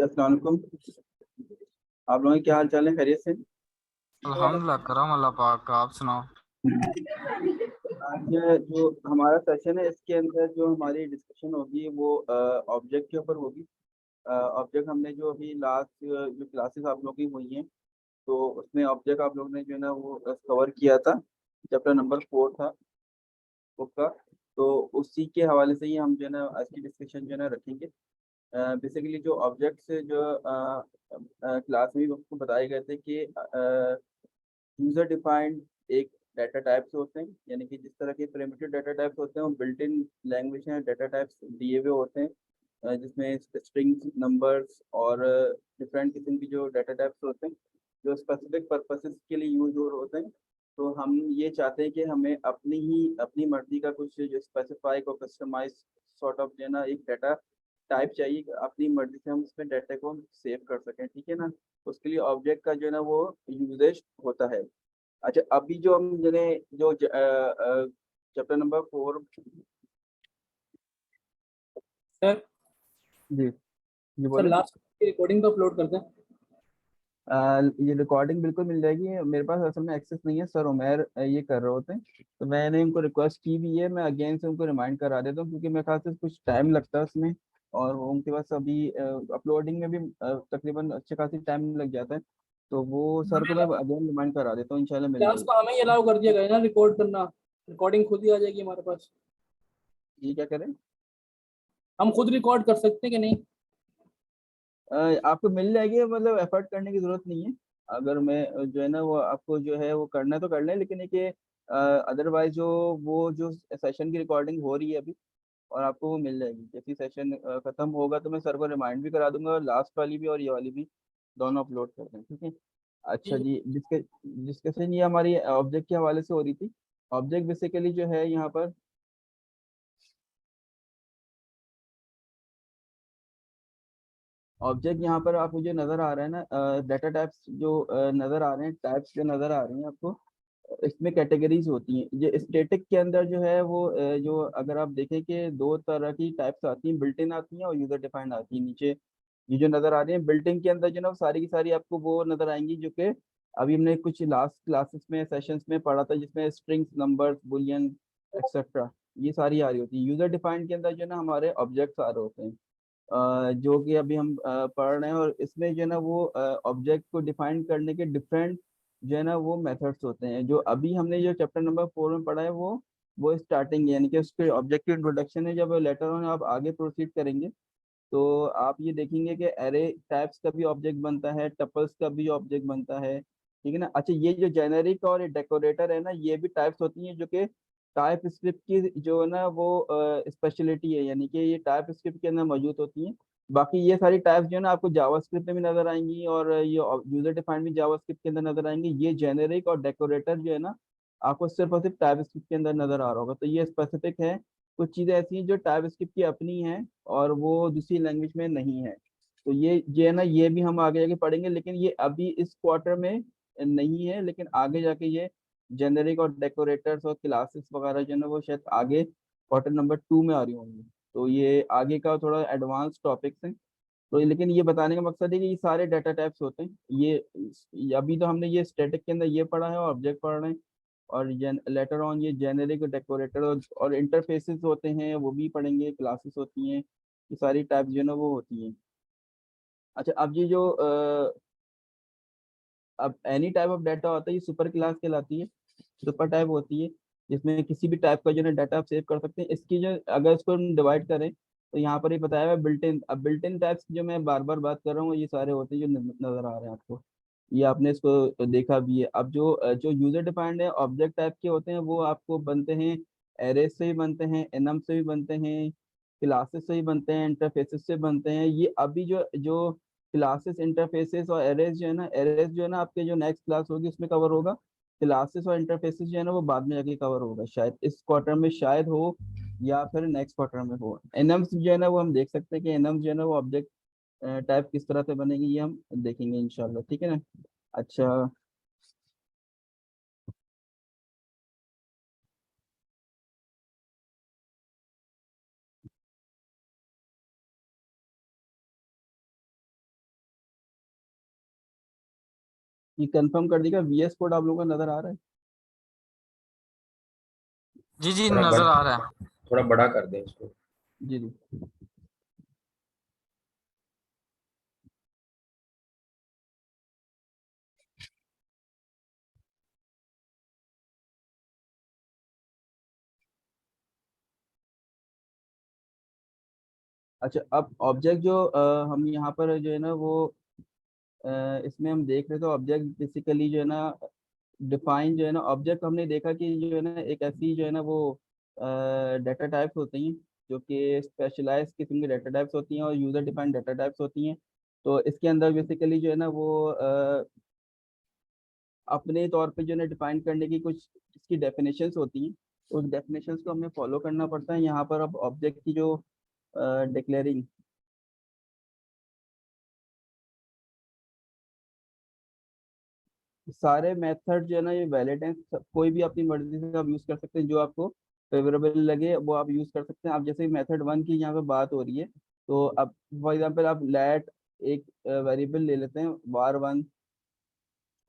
अस्सलाम वालेकुम। आप लोगों के क्या हाल चाल है, खैरियत से? अल्हम्दुलिल्लाह, करम अल्लाह पाक का। आप सुनाओ। आज जो हमारा सेशन है इसके अंदर जो हमारी डिस्कशन होगी वो ऑब्जेक्ट के ऊपर होगी। ऑब्जेक्ट हमने जो अभी लास्ट जो क्लासेस आप लोगों की हुई हैं तो उसमें ऑब्जेक्ट आप लोगों ने जो है ना वो कवर किया था। चैप्टर नंबर 4 था बुक का। तो उसी के हवाले से ही हम जो है ना आज की डिस्कशन जो है ना रखेंगे। बेसिकली जो ऑब्जेक्ट्स जो क्लास में भी आपको बताए गए थे कि यूजर डिफाइंड एक डाटा टाइप्स होते हैं, यानी कि जिस तरह के प्रिमिटिव डाटा टाइप्स होते हैं वो बिल्ट इन लैंग्वेज में डाटा टाइप्स दिए हुए होते हैं, जिसमें स्ट्रिंग्स, नंबर्स और डिफरेंट किस्म की जो डाटा टाइप्स होते हैं जो स्पेसिफिक पर्पसेस के लिए यूज हो होते हैं। तो हम ये चाहते हैं कि हमें अपनी मर्जी का कुछ जो स्पेसिफाइड और कस्टमाइज सॉर्ट ऑफ जो है ना एक डाटा टाइप चाहिए, अपनी मर्जी से हम उसमें डाटा को सेव कर सकें, ठीक है ना। उसके लिए ऑब्जेक्ट का जो है ना वो यूजेज होता है। अच्छा, अभी जो हम जो चैप्टर नंबर 4। सर जी जी सर बोले। लास्ट की रिकॉर्डिंग तो अपलोड कर दें। ये रिकॉर्डिंग बिल्कुल मिल जाएगी, मेरे पास असल में एक्सेस नहीं है, सर उमेर ये कर रहे होते हैं। तो मैंने उनको रिक्वेस्ट की भी है, मैं अगेन से उनको रिमाइंड करा देता हूँ क्योंकि मेरे ख्याल से कुछ टाइम लगता है उसमें। और वो उनके पास अभी अपलोडिंग में भी तकरीबन अच्छे खासी टाइम लग जाता है। तो वो सर को मैं अगेन रिमाइंड करा देता हूँ, इंशाल्लाह मिल क्लास जाएगी। को हमें ही अलाउ कर दिया गया है ना रिकॉर्ड करना। रिकॉर्डिंग खुद ही आ जाएगी हमारे पास। ये क्या करें? हम खुद रिकॉर्ड कर सकते हैं कि नहीं? आपको मिल जाएगी, मतलब एफर्ट करने की जरूरत नहीं है। अगर मैं जो है ना वो आपको जो है वो करना है तो कर लें, लेकिन ये अदरवाइज जो वो जो सेशन की रिकॉर्डिंग हो रही है अभी और आपको वो मिल जाएगी जैसे सेशन खत्म होगा, तो मैं सर को रिमाइंड भी करा दूंगा और लास्ट वाली भी और ये वाली भी दोनों अपलोड कर दें, ठीक है। अच्छा ठीक जी, डिस्कशन ये हमारी ऑब्जेक्ट के हवाले से हो रही थी। ऑब्जेक्ट बेसिकली जो है यहाँ पर ऑब्जेक्ट यहाँ पर आप मुझे नजर आ रहा है ना, डाटा टाइप्स जो नजर आ रहे हैं, टाइप्स जो नजर आ रही हैं आपको, इसमें कैटेगरीज होती हैं। ये स्टैटिक के अंदर जो है वो जो अगर आप देखें कि दो तरह की टाइप्स आती हैं, बिल्ट इन आती हैं और यूजर डिफाइंड आती हैं। नीचे ये जो नजर आ रही है बिल्ट इन के अंदर जो ना वो सारी की सारी आपको वो नजर आएंगी जो कि अभी हमने कुछ लास्ट क्लासेस में सेशंस में पढ़ा था, जिसमें स्ट्रिंग्स, नंबर्स, बुलियन एक्सेट्रा ये सारी आ रही होती है। यूजर डिफाइंड के अंदर जो है ना हमारे ऑब्जेक्ट्स आ रहे होते हैं, जो कि अभी हम पढ़ रहे हैं। और इसमें जो है ना वो ऑब्जेक्ट को डिफाइन करने के डिफरेंट जो है ना वो मेथड्स होते हैं। जो अभी हमने जो चैप्टर नंबर 4 में पढ़ा है वो स्टार्टिंग यानी कि उसके ऑब्जेक्ट की इंट्रोडक्शन है। जब लेटर ऑन आप आगे प्रोसीड करेंगे तो आप ये देखेंगे कि एरे टाइप्स का भी ऑब्जेक्ट बनता है, टपल्स का भी ऑब्जेक्ट बनता है, ठीक है ना। अच्छा, ये जो जेनेरिक और डेकोरेटर है ना, ये भी टाइप्स होती हैं जो कि टाइप स्क्रिप्ट की जो है ना वो स्पेशलिटी है, यानी कि ये टाइप स्क्रिप्ट के अंदर मौजूद होती हैं। बाकी ये सारी टाइप्स जो है ना आपको जावास्क्रिप्ट में भी नजर आएंगी और ये यूजर डिफाइंड भी जावास्क्रिप्ट के अंदर नजर आएंगी। ये जेनेरिक और डेकोरेटर जो है ना आपको सिर्फ और सिर्फ टाइप स्क्रिप्ट के अंदर नजर आ रहा होगा। तो ये स्पेसिफिक है। कुछ चीजें ऐसी हैं जो टाइप स्क्रिप्ट की अपनी हैं और वो दूसरी लैंग्वेज में नहीं है। तो ये है ना, ये भी हम आगे जाके पढ़ेंगे, लेकिन ये अभी इस क्वार्टर में नहीं है, लेकिन आगे जाके ये जेनेरिक और डेकोरेटर्स और क्लासेस वगैरह जो है ना वो शायद आगे क्वार्टर नंबर 2 में आ रही होंगी। तो ये आगे का थोड़ा एडवांस टॉपिक्स हैं। तो लेकिन ये बताने का मकसद है कि ये सारे डाटा टाइप्स होते हैं। ये अभी तो हमने ये स्टैटिक के अंदर ये पढ़ा है और ऑब्जेक्ट पढ़ रहे हैं। और लेटर ऑन ये जेनेरिक डेकोरेटर और इंटरफेसेस होते हैं वो भी पढ़ेंगे, क्लासेस होती हैं, ये सारी टाइप्स जो है ना वो होती हैं। अच्छा, अब ये जो अब एनी टाइप ऑफ डाटा होता है ये सुपर क्लास कहलाती है। सुपर टाइप होती है जिसमें किसी भी टाइप का जो है डाटा आप सेव कर सकते हैं। इसकी जो अगर इसको हम डिवाइड करें तो यहाँ पर ये बताया हुआ है बिल्ट इन। अब बिल्ट इन टाइप्स जो मैं बार बार बात कर रहा हूँ ये सारे होते हैं जो नजर आ रहे हैं आपको। ये आपने इसको देखा भी है। अब जो जो यूजर डिफाइंड है ऑब्जेक्ट टाइप के होते हैं वो आपको बनते हैं एरे से ही बनते हैं, एनम से भी बनते हैं, क्लासेस से ही बनते हैं, इंटरफेसेस से बनते हैं। ये अभी जो जो क्लासेस, इंटरफेसेस और एरेज जो है ना, एरेज जो है ना आपके जो नेक्स्ट क्लास होगी उसमें कवर होगा। क्लासेस और इंटरफेसेस जो है ना वो बाद में जाके कवर होगा, शायद इस क्वार्टर में शायद हो या फिर नेक्स्ट क्वार्टर में हो। एनम्स जो है ना वो हम देख सकते हैं कि एनम्स जो है ना वो ऑब्जेक्ट टाइप किस तरह से बनेगी, ये हम देखेंगे इंशाल्लाह, ठीक है ना। अच्छा। ये कंफर्म कर देगा, VS कोड आप लोगों का नजर आ रहा है? जी जी थोड़ा नजर आ रहा है। थोड़ा बड़ा कर दें इसको। जी जी। अच्छा, अब ऑब्जेक्ट जो हम यहाँ पर जो है ना वो इसमें हम देख रहे थे, ऑब्जेक्ट बेसिकली जो है ना डिफाइन जो है ना, ऑब्जेक्ट हमने देखा कि जो है ना एक ऐसी जो है ना वो डाटा टाइप्स होती हैं जो कि स्पेशलाइज किस्म की डाटा टाइप्स होती हैं और यूजर डिफाइंड डाटा टाइप्स होती हैं। तो इसके अंदर बेसिकली जो है ना वो अपने तौर पे जो है ना डिफाइन करने की कुछ इसकी डेफिनेशंस होती हैं। उस डेफिनेशंस को हमें फॉलो करना पड़ता है। यहाँ पर अब ऑब्जेक्ट की जो डिक्लेयरिंग सारे मेथड जो है ना ये वैलिड हैं, कोई भी अपनी मर्जी से आप यूज़ कर सकते हैं, जो आपको फेवरेबल लगे वो आप यूज़ कर सकते हैं। आप जैसे मेथड 1 की यहाँ पे बात हो रही है, तो अब फॉर एग्जांपल आप लेट एक वेरिएबल ले लेते हैं var1,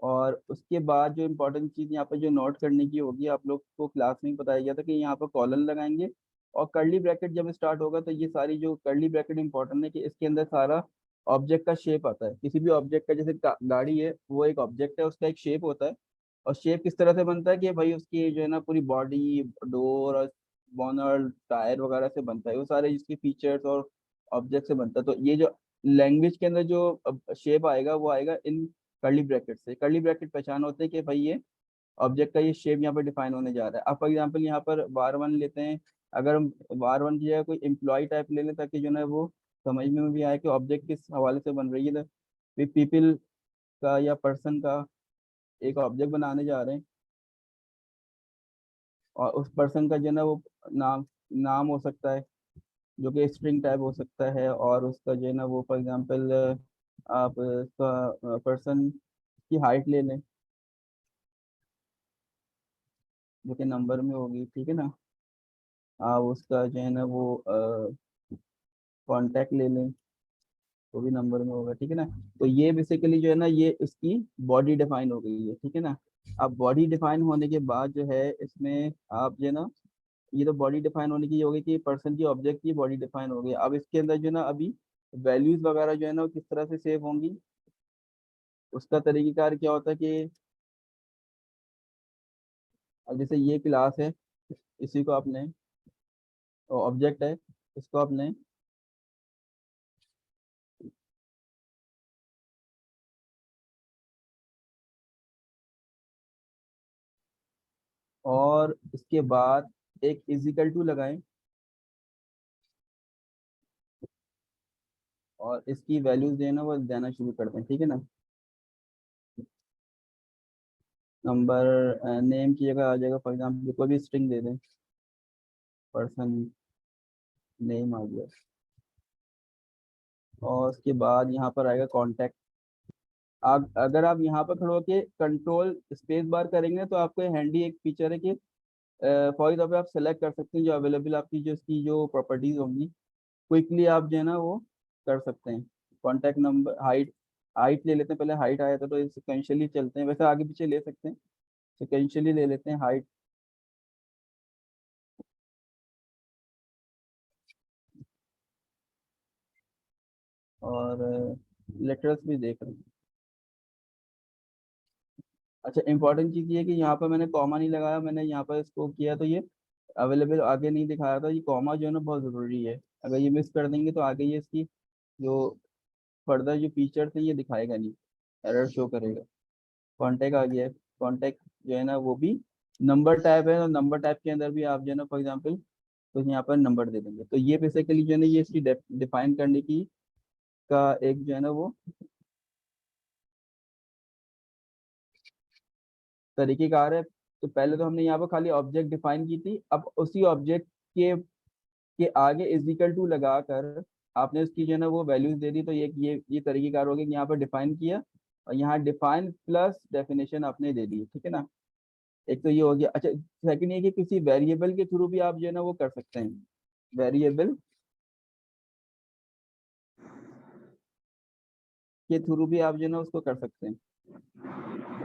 और उसके बाद जो इम्पोर्टेंट चीज़ यहाँ पे जो नोट करने की होगी, आप लोग को क्लास में ही बताया गया था कि यहाँ पर कॉलन लगाएंगे और कर्ली ब्रैकेट जब स्टार्ट होगा तो ये सारी जो कर्ली ब्रैकेट इंपॉर्टेंट है कि इसके अंदर सारा ऑब्जेक्ट का शेप आता है। किसी भी ऑब्जेक्ट का, जैसे गाड़ी है वो एक ऑब्जेक्ट है, उसका एक शेप होता है। और शेप किस तरह से बनता है कि भाई उसकी जो है ना पूरी बॉडी, डोर और बॉनर, टायर वगैरह से बनता है, वो सारे जिसके फीचर्स और ऑब्जेक्ट से बनता है। तो ये जो लैंग्वेज के अंदर जो शेप आएगा वो आएगा इन कर्ली ब्रैकेट से। कर्ली ब्रैकेट पहचान होते हैं कि भाई ये ऑब्जेक्ट का ये शेप यहाँ पर डिफाइन होने जा रहा है। अब फॉर एग्जांपल यहाँ पर var1 लेते हैं, अगर हम var1 की जगह कोई एम्प्लॉय टाइप ले लें ताकि जो है वो समझ में भी आए कि ऑब्जेक्ट किस हवाले से बन रही है, तो पीपल का या पर्सन का एक ऑब्जेक्ट बनाने जा रहे हैं, और उस पर्सन का जो है ना वो नाम नाम हो सकता है जो कि स्ट्रिंग टाइप हो सकता है, और उसका जो है ना वो फॉर एग्जांपल आप उसका पर्सन की हाइट ले लें जो कि नंबर में होगी, ठीक है ना। आप उसका जो है ना वो कांटेक्ट ले लें, वो भी नंबर में होगा, ठीक है ना। तो ये बेसिकली जो है ना ये इसकी बॉडी डिफाइन हो गई है, ठीक है ना। अब बॉडी डिफाइन होने के बाद जो है इसमें आप जो है ना, ये तो बॉडी डिफाइन होने की ये हो गई कि पर्सन की ऑब्जेक्ट की बॉडी डिफाइन हो गई। अब इसके अंदर जो है ना अभी वैल्यूज वगैरह जो है ना वो किस तरह से सेव होंगी, उसका तरीकेकार क्या होता है कि अब जैसे ये क्लास है, इसी को आपने ऑब्जेक्ट है, इसको आपने और इसके बाद एक इजिकल टू लगाएं और इसकी वैल्यूज देना वो देना शुरू करते हैं, ठीक है ना। नंबर नेम की जगह आ जाएगा, फॉर एग्जाम्पल कोई भी स्ट्रिंग दे दें, पर्सन नेम आ गया, और उसके बाद यहाँ पर आएगा कांटेक्ट। आप अगर आप यहाँ पर खड़े होके कंट्रोल स्पेस बार करेंगे तो आपको हैंडी एक फीचर है कि फॉर एग्जाम्पल आप सेलेक्ट कर सकते हैं जो अवेलेबल आपकी जो इसकी जो प्रॉपर्टीज होंगी, क्विकली आप जो है ना वो कर सकते हैं। कॉन्टैक्ट नंबर, हाइट, हाइट ले लेते हैं, पहले हाइट आया था तो सिक्वेंशियली चलते हैं, वैसे आगे पीछे ले सकते हैं, सिक्वेंशियली ले लेते हैं हाइट। और लेटर्स भी देख रहे हैं। अच्छा, इंपॉर्टेंट चीज़ ये है कि यहाँ पर मैंने कॉमा नहीं लगाया, मैंने यहाँ पर इसको किया तो ये अवेलेबल आगे नहीं दिखाया था। ये कॉमा जो है ना बहुत ज़रूरी है, अगर ये मिस कर देंगे तो आगे ये इसकी जो फर्दर जो फीचर्स हैं ये दिखाएगा नहीं, एरर शो करेगा। कॉन्टैक्ट आ गया है, कॉन्टैक्ट जो है ना वो भी नंबर टाइप है, और नंबर टाइप के अंदर भी आप जो है ना फॉर एग्जांपल तो यहाँ पर नंबर दे देंगे। तो ये बेसिकली जो है ना ये इसकी डिफाइन करने की का एक जो है ना वो तरीकेकार है। तो पहले तो हमने यहाँ पर खाली ऑब्जेक्ट डिफाइन की थी, अब उसी ऑब्जेक्ट के आगे इजिकल टू लगाकर आपने उसकी जो है ना वो वैल्यूज दे दी। तो ये तरीकेकार हो गया कि यहाँ पर डिफाइन किया और यहाँ डिफाइन प्लस डेफिनेशन आपने दे दी, ठीक है ना। एक तो ये हो गया। अच्छा, सेकंड ये कि किसी वेरिएबल के थ्रू भी आप जो है ना वो कर सकते हैं, वेरिएबल के थ्रू भी आप जो है ना उसको कर सकते हैं।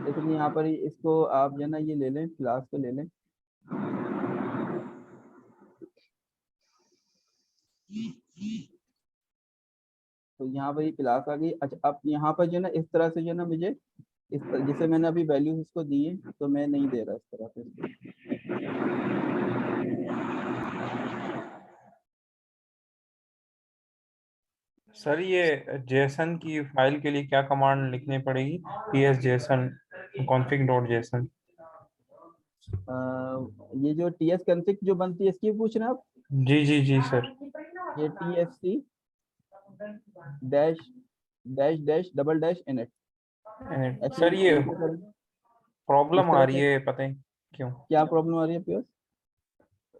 जैसे कि यहाँ पर इसको आप जो है ना ये ले लें, क्लास को ले लें। तो यहाँ पर ये क्लास आ गई। अच्छा, अब यहाँ पर जो है ना इस तरह से जो है ना मुझे जैसे मैंने अभी वैल्यूज इसको दी है, तो मैं नहीं दे रहा इस तरह से इसको। सर ये जेसन की फाइल के लिए क्या कमांड लिखनी पड़ेगी? ps-json config.json। ये जो ts config जो बनती है इसकी पूछ रहे हैं आप? जी जी जी सर। ये tsc dash dash dash double dash init. Sir ये प्रॉब्लम इस आ तरह रही से है, पता है क्यों? क्या प्रॉब्लम आ रही है प्योर?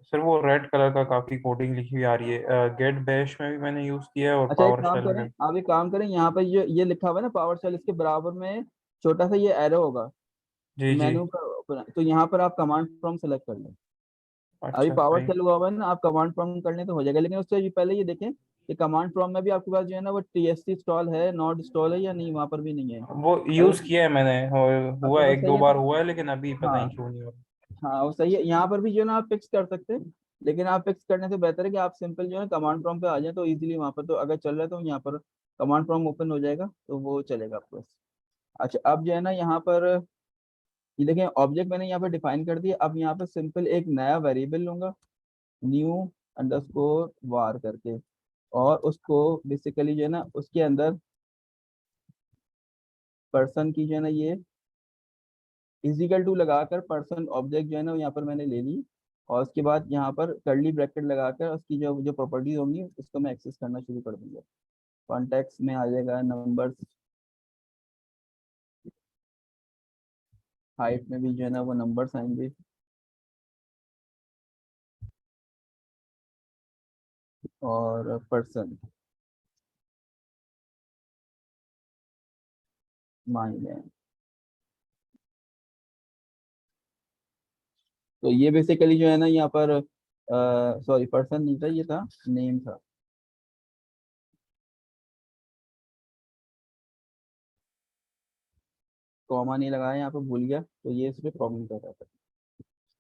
सर वो रेड कलर का काफी कोडिंग लिखी हुई आ रही है। गेट बैश में भी मैंने यूज किया है और अच्छा, एक पावर काम शेल करें, में। आप एक काम करें, यहाँ पर जो ये लिखा हुआ है ना पावर शेल, इसके बराबर में छोटा सा ये एरो होगा जी जी। मेनू का, तो यहाँ पर आप कमांड प्रॉम्प्ट सेलेक्ट कर लें। अभी अच्छा पावर सही। शेल हुआ है ना, आप कमांड प्रॉम्प्ट कर लें तो हो जाएगा। लेकिन उससे पहले ये देखें कि कमांड प्रॉम्प्ट में भी आपके पास जो है ना वो TSC इंस्टॉल है, नॉट इंस्टॉल है या नहीं, वहाँ पर भी नहीं है। वो अगर यूज किया है मैंने, हुआ तो है, बस एक सही दो है बार तो हुआ है, लेकिन अभी पता नहीं हाँ, क्यों नहीं हो हाँ वो सही है। यहाँ पर भी जो है ना आप फिक्स कर सकते हैं, लेकिन आप फिक्स करने से बेहतर है कि आप सिंपल जो है कमांड प्रॉम्प्ट पे आ जाए, तो इजीली वहाँ पर तो अगर चल रहा है तो यहाँ पर कमांड प्रॉम्प्ट ओपन हो जाएगा, तो वो चलेगा आपको। अच्छा, अब जो है ना यहाँ पर ये देखें, ऑब्जेक्ट मैंने यहाँ पर डिफाइन कर दिया। अब यहाँ पर सिंपल एक नया वेरिएबल लूंगा, न्यू अंडरस्कोर वार करके, और उसको बेसिकली जो है ना उसके अंदर पर्सन की जो है ना ये इजिकल टू लगाकर पर्सन ऑब्जेक्ट जो है ना यहाँ पर मैंने ले ली, और उसके बाद यहाँ पर कर्ली ब्रैकेट लगाकर उसकी जो जो प्रॉपर्टीज होंगी उसको मैं एक्सेस करना शुरू कर दूंगा। कॉन्टेक्स्ट में आ जाएगा नंबर्स, हाइट में भी जो है ना वो नंबर्स आएंगे, और पर्सन माइन है। तो ये बेसिकली जो है ना यहाँ पर सॉरी पर्सन नहीं था, ये था नेम था। कॉमा नहीं लगाया यहाँ पे, भूल गया, तो ये इसमें प्रॉब्लम कर रहा था।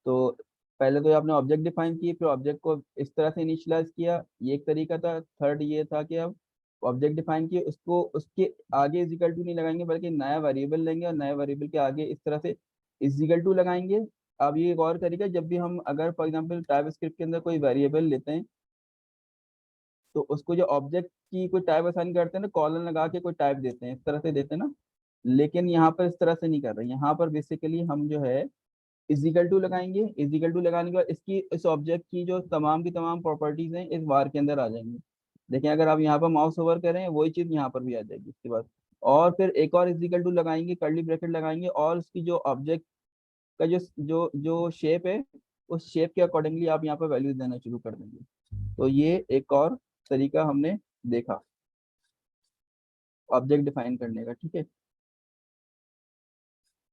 तो पहले तो आपने ऑब्जेक्ट डिफाइन किए, फिर ऑब्जेक्ट को इस तरह से इनिशियलाइज किया, ये एक तरीका था। थर्ड ये था कि अब ऑब्जेक्ट डिफाइन किए, उसको उसके आगे इजिकल टू नहीं लगाएंगे, बल्कि नया वेरिएबल लेंगे और नए वेरिएबल के आगे इस तरह से इजिकल टू लगाएंगे। अब ये एक और तरीका, जब भी हम अगर फॉर एग्जांपल टाइप स्क्रिप्ट के अंदर कोई वेरिएबल लेते हैं, तो उसको जो ऑब्जेक्ट की कोई टाइप असाइन करते हैं ना, कॉलन लगा के कोई टाइप देते हैं, इस तरह से देते हैं ना। लेकिन यहाँ पर इस तरह से नहीं कर रहे, यहाँ पर बेसिकली हम जो है इजिकल टू लगाएंगे। इजिकल टू लगाने के बाद इसकी इस ऑब्जेक्ट की जो तमाम की तमाम प्रॉपर्टीज हैं इस वार के अंदर आ जाएंगी। देखिए, अगर आप यहाँ पर माउस ओवर करें, वही चीज यहाँ पर भी आ जाएगी इसके बाद। और फिर एक और इजिकल टू लगाएंगे, कर्ली ब्रैकेट लगाएंगे, और उसकी जो ऑब्जेक्ट का जो जो जो शेप है, उस शेप के अकॉर्डिंगली आप यहाँ पर वैल्यू देना शुरू कर देंगे। तो ये एक और तरीका हमने देखा ऑब्जेक्ट डिफाइन करने का, ठीक है।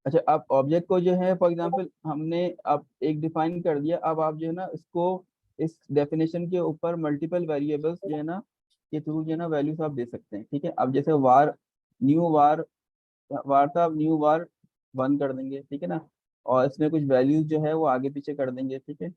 अच्छा, अब ऑब्जेक्ट को जो है फॉर एग्जांपल हमने अब एक डिफाइन कर दिया, अब आप जो है ना इसको इस डेफिनेशन के ऊपर मल्टीपल वेरिएबल्स जो है ना के थ्रू जो है ना वैल्यूज आप दे सकते हैं, ठीक है। अब जैसे वार, न्यू वार, वार था, अब न्यू वार 1 कर देंगे, ठीक है ना। और इसमें कुछ वैल्यूज जो है वो आगे पीछे कर देंगे, ठीक है।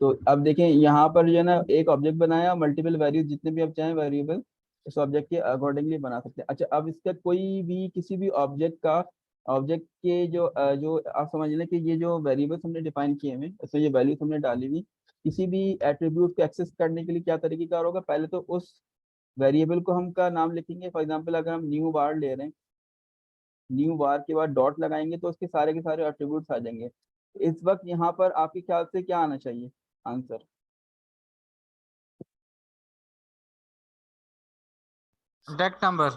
तो अब देखें यहाँ पर जो है ना एक ऑब्जेक्ट बनाया, मल्टीपल वैल्यूज जितने भी आप चाहें वेरिएबल इस ऑब्जेक्ट के अकॉर्डिंगली बना सकते हैं। अच्छा, अब इसका कोई भी किसी भी ऑब्जेक्ट का, ऑब्जेक्ट के जो जो आप समझ लें कि ये जो वेरिएबल्स हमने डिफाइन किए हैं, इसमें ये वैल्यूज हमने डाली हुई, किसी भी एट्रीब्यूट को एक्सेस करने के लिए क्या तरीकेकार होगा, पहले तो उस वेरिएबल को हम का नाम लिखेंगे। फॉर एग्जाम्पल अगर हम न्यू वार ले रहे हैं, न्यू वार के बाद डॉट लगाएंगे तो उसके सारे के सारे एट्रीब्यूट्स आ जाएंगे। इस वक्त यहाँ पर आपके ख्याल से क्या आना चाहिए answer? Contact number.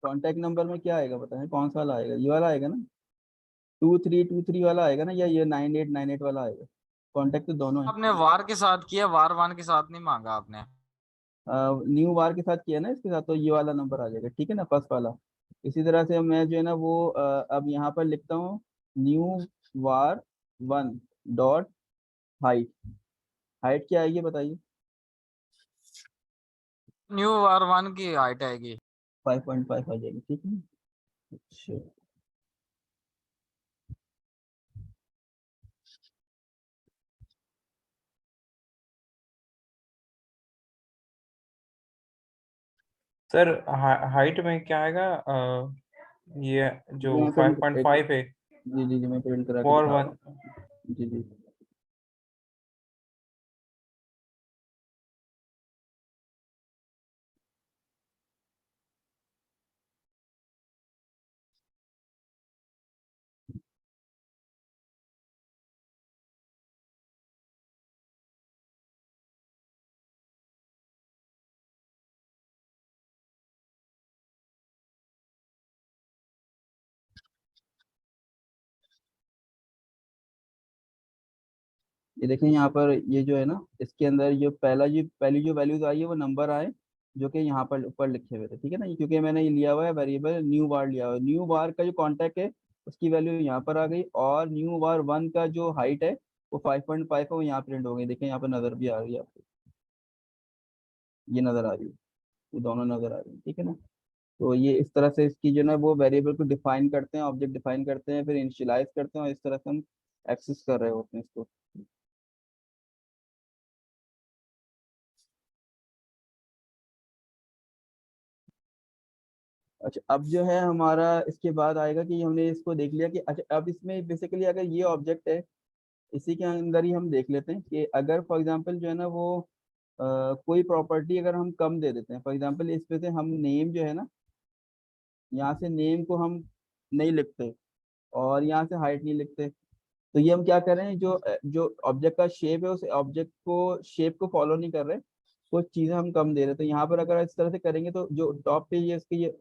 Contact number में क्या आएगा बताएं, कौन सा वाला आएगा? ये वाला आएगा ना, 2323 वाला आएगा ना, या ये 9898 वाला आएगा? कॉन्टैक्ट तो दोनों है। आपने वार के साथ किया, वार वन के साथ नहीं मांगा आपने। न्यू वार के साथ किया ना इसके साथ, तो ये वाला नंबर आ जाएगा, ठीक है ना, फर्स्ट वाला। इसी तरह से मैं जो है ना वो अब यहाँ पर लिखता हूँ new var 1 dot height. Height क्या आएगी बताइए? न्यू वार वन की हाइट आएगी 5.5 आ जाएगी, ठीक है। अच्छा सर हाइट में क्या आएगा? ये जो जो मैं प्रिंट 5.5 है जी जी जी मैं प्रिंट करा के फॉर दिखा रहा वन। हूँ। जी जी ये देखें यहाँ पर, ये जो है ना इसके अंदर जो पहली जो वैल्यूज आई है वो नंबर आए जो कि यहाँ पर ऊपर लिखे हुए थे, ठीक है ना। ये क्योंकि मैंने ये लिया हुआ है वेरिएबल न्यू बार लिया हुआ है, न्यू बार का जो कांटेक्ट है उसकी वैल्यू यहाँ पर आ गई, और न्यू बार 1 का जो हाइट है वो 5.5 है, वो यहाँ प्रिंट हो गई। देखें यहाँ पर नजर भी आ रही है आपको, ये नजर आ रही है, ये दोनों नजर आ रही है, ठीक है ना। तो ये इस तरह से इसकी जो है ना वो वेरिएबल को डिफाइन करते हैं, ऑब्जेक्ट डिफाइन करते हैं, फिर इनिशियलाइज करते हैं, और इस तरह से हम एक्सेस कर रहे होते हैं इसको। अच्छा अब जो है हमारा इसके बाद आएगा कि हमने इसको देख लिया कि अच्छा अब इसमें बेसिकली अगर ये ऑब्जेक्ट है, इसी के अंदर ही हम देख लेते हैं कि अगर फॉर एग्जांपल जो है ना वो कोई प्रॉपर्टी अगर हम कम दे देते हैं, फॉर एग्जांपल इसमें से हम नेम जो है ना, यहाँ से नेम को हम नहीं लिखते और यहाँ से हाइट नहीं लिखते, तो ये हम क्या कर रहे हैं, जो जो ऑब्जेक्ट का शेप है उस ऑब्जेक्ट को शेप को फॉलो नहीं कर रहे, कुछ चीजें हम कम दे रहे हैं। तो यहाँ पर अगर इस तरह से करेंगे तो जो टॉप पे ये इसके ये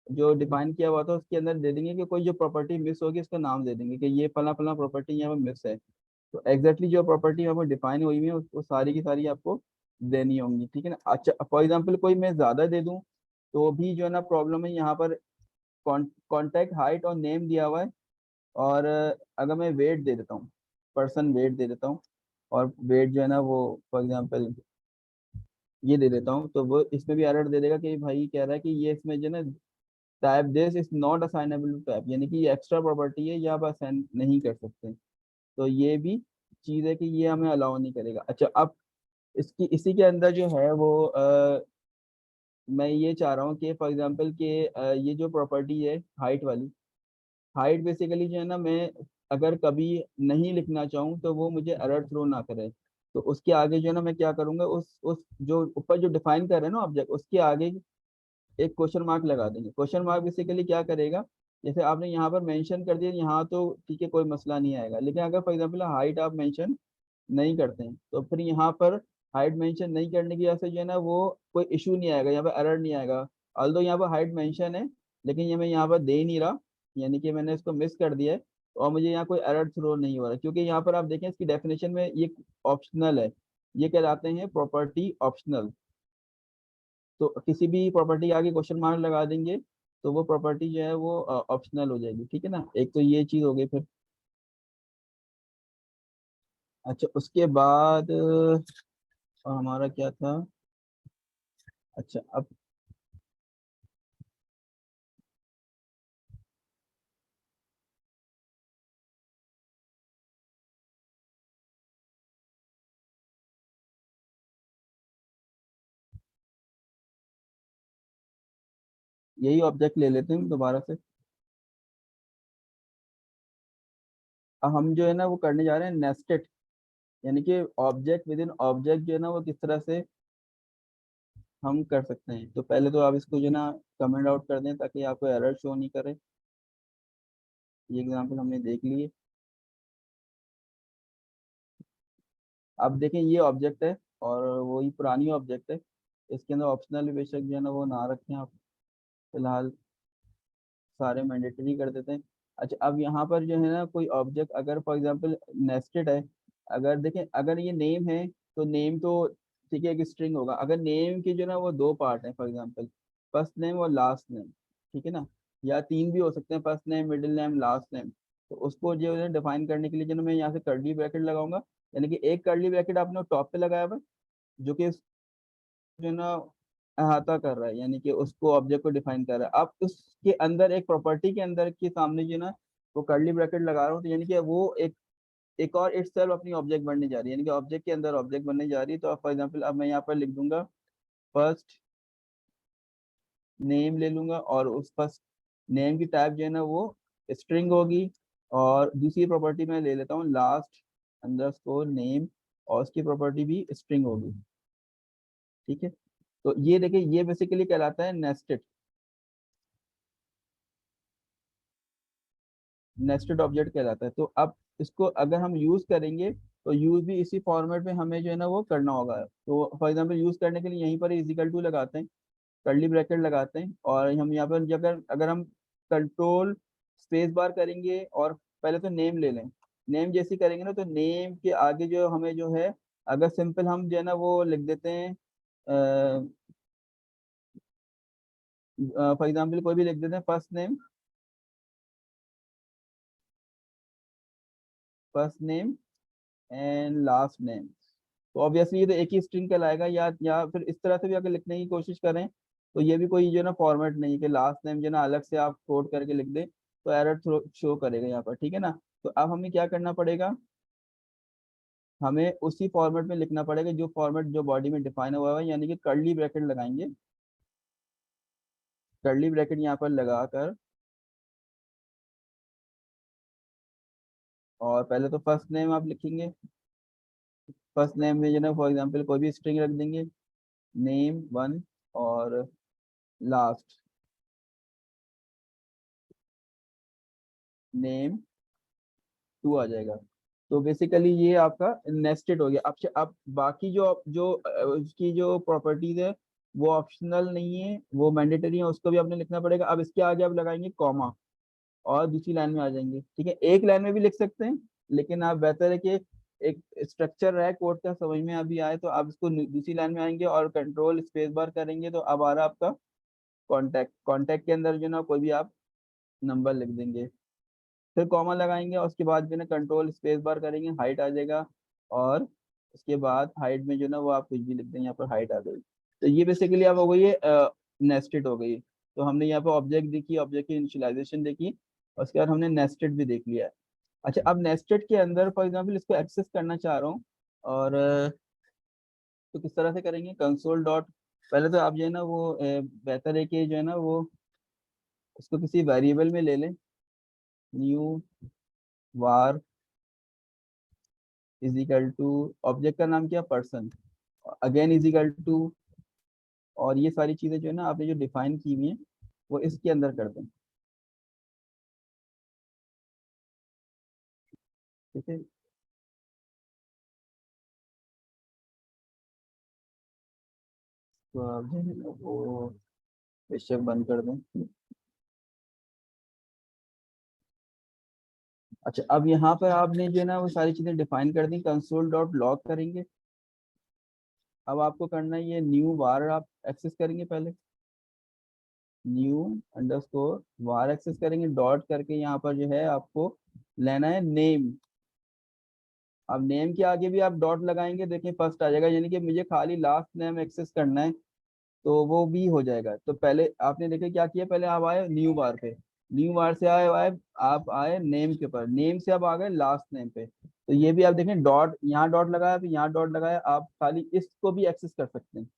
जो डिफाइन किया हुआ था उसके अंदर दे देंगे कि कोई जो प्रॉपर्टी मिस होगी उसका नाम दे देंगे कि ये फला फला प्रॉपर्टी यहाँ पर मिस है। तो एग्जैक्टली जो प्रॉपर्टी यहाँ पर डिफाइन हुई हुई है उसको सारी की सारी आपको देनी होंगी, ठीक है ना। अच्छा फॉर एग्जाम्पल कोई मैं ज्यादा दे दूं तो भी जो है ना प्रॉब्लम है, यहाँ पर कॉन्टैक्ट हाइट और नेम दिया हुआ है, और अगर मैं वेट दे देता हूँ, पर्सन वेट दे देता हूँ, और वेट जो है ना वो फॉर एग्जांपल ये दे देता हूँ, तो वो इसमें भी एरर दे देगा कि भाई कह रहा है कि ये इसमें जो है ना type this is not assignable to type, यानी कि ये एक्स्ट्रा प्रॉपर्टी है, ये आप असाइन नहीं कर सकते। तो ये भी चीज़ है कि ये हमें अलाउ नहीं करेगा। अच्छा अब इसकी इसी के अंदर जो है वो मैं ये चाह रहा हूँ कि फॉर एग्जांपल कि ये जो प्रॉपर्टी है हाइट वाली, हाइट बेसिकली जो है ना मैं अगर कभी नहीं लिखना चाहूँ तो वो मुझे एरर थ्रो ना करे, तो उसके आगे जो है ना मैं क्या करूंगा, उस जो ऊपर जो डिफाइन कर रहे हैं ना ऑब्जेक्ट उसके आगे एक क्वेश्चन मार्क लगा देंगे। क्वेश्चन मार्क बेसिकली क्या करेगा, जैसे आपने यहाँ पर मेंशन कर दिया यहाँ तो ठीक है कोई मसला नहीं आएगा, लेकिन अगर फॉर एग्जांपल हाइट आप मेंशन नहीं करते हैं तो फिर यहाँ पर हाइट मेंशन नहीं करने की वजह से जो है ना वो कोई इशू नहीं आएगा, यहाँ पर एरर नहीं आएगा। ऑल्दो यहाँ पर हाइट मेंशन है लेकिन ये मैं यहाँ पर दे ही नहीं रहा, यानी कि मैंने इसको मिस कर दिया है, और मुझे यहाँ कोई एरर थ्रो नहीं हो रहा, क्योंकि यहाँ पर आप देखें इसकी डेफिनेशन में ये ऑप्शनल है, ये कहलाते हैं प्रॉपर्टी ऑप्शनल। तो किसी भी प्रॉपर्टी के आगे क्वेश्चन मार्क लगा देंगे तो वो प्रॉपर्टी जो है वो ऑप्शनल हो जाएगी, ठीक है ना। एक तो ये चीज हो गई फिर। अच्छा उसके बाद हमारा क्या था, अच्छा अब यही ऑब्जेक्ट ले लेते हैं दोबारा से। अब हम जो है ना वो करने जा रहे हैं नेस्टेड, यानी कि ऑब्जेक्ट विद इन ऑब्जेक्ट जो है ना वो किस तरह से हम कर सकते हैं। तो पहले तो आप इसको जो है ना कमेंट आउट कर दें ताकि आपको एरर शो नहीं करे। ये एग्जांपल हमने देख लिए। अब देखें ये ऑब्जेक्ट है और वही पुरानी ऑब्जेक्ट है, इसके अंदर ऑप्शनल बेशक जो है ना वो ना रखें आप, फिलहाल सारे मैंडेटरी कर देते हैं। अच्छा अब यहाँ पर जो है ना कोई ऑब्जेक्ट अगर फॉर एग्जांपल नेस्टेड है, अगर देखें अगर ये नेम है तो नेम तो ठीक है एक स्ट्रिंग होगा, अगर नेम के जो है ना वो दो पार्ट है, फॉर एग्जांपल फर्स्ट नेम और लास्ट नेम, ठीक है ना। या 3 भी हो सकते हैं, first name, middle name, last name. तो उसको जो है डिफाइन करने के लिए जो है मैं यहाँ से कर्ली ब्रैकेट लगाऊंगा, यानी कि एक कर्ली ब्रैकेट आपने टॉप पे लगाया हुआ है, जो कि जो है ना अहाता कर रहा है, यानी कि उसको ऑब्जेक्ट को डिफाइन कर रहा है। अब उसके अंदर एक प्रॉपर्टी के अंदर के सामने जो है ना वो कर्ली ब्रैकेट लगा रहा हूँ, तो यानी कि वो एक और इटसेल्फ अपनी ऑब्जेक्ट बनने जा रही है, यानी कि ऑब्जेक्ट के अंदर ऑब्जेक्ट बनने जा रही है। तो फॉर एग्जांपल अब मैं यहाँ पर लिख दूंगा फर्स्ट नेम ले लूंगा, और उस फर्स्ट नेम की टाइप जो है ना वो स्ट्रिंग होगी, और दूसरी प्रॉपर्टी मैं ले लेता हूँ लास्ट अंडरस्कोर नेम, और उसकी प्रॉपर्टी भी स्ट्रिंग होगी। ठीक है, तो ये देखिए ये बेसिकली कहलाता है नेस्टेड नेस्टेड ऑब्जेक्ट कहलाता है। तो अब इसको अगर हम यूज करेंगे तो यूज भी इसी फॉर्मेट में हमें जो है ना वो करना होगा। तो फॉर एग्जांपल यूज करने के लिए यहीं पर इजिकल टू लगाते हैं, कर्ली ब्रैकेट लगाते हैं, और हम यहाँ पर अगर अगर हम कंट्रोल स्पेस बार करेंगे और पहले तो नेम ले लें, नेम जैसे करेंगे ना तो नेम के आगे जो हमें जो है, अगर सिंपल हम जो है ना वो लिख देते हैं फॉर एग्जाम्पल कोई भी लिख देते हैं first name and last name, तो ऑब्वियसली ये तो एक ही स्ट्रिंग कहलाएगा। या फिर इस तरह से भी अगर लिखने की कोशिश करें तो ये भी कोई जो है ना फॉर्मेट नहीं है कि लास्ट नेम जो है ना अलग से आप कोड करके लिख दे, तो एरर शो करेगा यहाँ पर। ठीक है ना, तो अब हमें क्या करना पड़ेगा, हमें उसी फॉर्मेट में लिखना पड़ेगा जो फॉर्मेट जो बॉडी में डिफाइन हुआ है, यानी कि कर्ली ब्रैकेट लगाएंगे। कर्ली ब्रैकेट यहाँ पर लगाकर, और पहले तो फर्स्ट नेम आप लिखेंगे, फर्स्ट नेम में जो है ना फॉर एग्जाम्पल कोई भी स्ट्रिंग रख देंगे, नेम 1, और लास्ट नेम 2 आ जाएगा। तो बेसिकली ये आपका नेस्टेड हो गया। अब बाकी जो जो उसकी जो प्रॉपर्टीज है वो ऑप्शनल नहीं है, वो मैंडेटरी है, उसको भी आपने लिखना पड़ेगा। अब इसके आगे आप लगाएंगे कॉमा, और दूसरी लाइन में आ जाएंगे। ठीक है, एक लाइन में भी लिख सकते हैं, लेकिन आप बेहतर है कि एक स्ट्रक्चर रहे कोड का, समझ में अभी आए, तो आप इसको दूसरी लाइन में आएंगे और कंट्रोल स्पेस बार करेंगे, तो अब आ रहा आपका कॉन्टैक्ट। कॉन्टैक्ट के अंदर जो ना कोई भी आप नंबर लिख देंगे, फिर कॉमा लगाएंगे, और उसके बाद जो ना कंट्रोल स्पेस बार करेंगे, हाइट आ जाएगा, और उसके बाद हाइट में जो ना वो आप कुछ भी लिख देंगे, यहाँ पर हाइट आ गई। तो ये बेसिकली अब हो गई है नेस्टेड हो गई। तो हमने यहाँ पे ऑब्जेक्ट देखी, ऑब्जेक्ट की इनिशियलाइजेशन देखी, और उसके बाद हमने नेस्टेड भी देख लिया है। अच्छा, अब नेस्टेड के अंदर फॉर एग्जांपल इसको एक्सेस करना चाह रहा हूँ, और तो किस तरह से करेंगे, कंसोल डॉट, पहले तो आप जो है ना वो बेहतर है कि जो है ना वो उसको किसी वेरिएबल में ले लें, new var is equal to, object का नाम क्या, person, again is equal to, और ये सारी चीजें जो है ना आपने जो डिफाइन की हुई हैं वो इसके अंदर कर दें। ठीक है, तो आप जो है ना वो बेशक बंद कर दें। अच्छा, अब यहाँ पर आपने जो है ना वो सारी चीजें डिफाइन कर दी, कंसोल डॉट लॉग करेंगे। अब आपको करना है ये न्यू वार आप एक्सेस करेंगे, पहले न्यू अंडरस्कोर वार एक्सेस करेंगे, डॉट करके यहाँ पर जो है आपको लेना है नेम। अब नेम के आगे भी आप डॉट लगाएंगे, देखिए फर्स्ट आ जाएगा, यानी कि मुझे खाली लास्ट नेम एक्सेस करना है, तो वो भी हो जाएगा। तो पहले आपने देखिए क्या किया, पहले आप आए न्यू बार पे, न्यू बार से आए आप आए नेम के ऊपर, नेम से अब आ गए लास्ट नेम पे। तो ये भी आप देखें डॉट, यहाँ डॉट लगाया, फिर यहाँ डॉट लगाया, आप खाली इसको भी एक्सेस कर सकते हैं।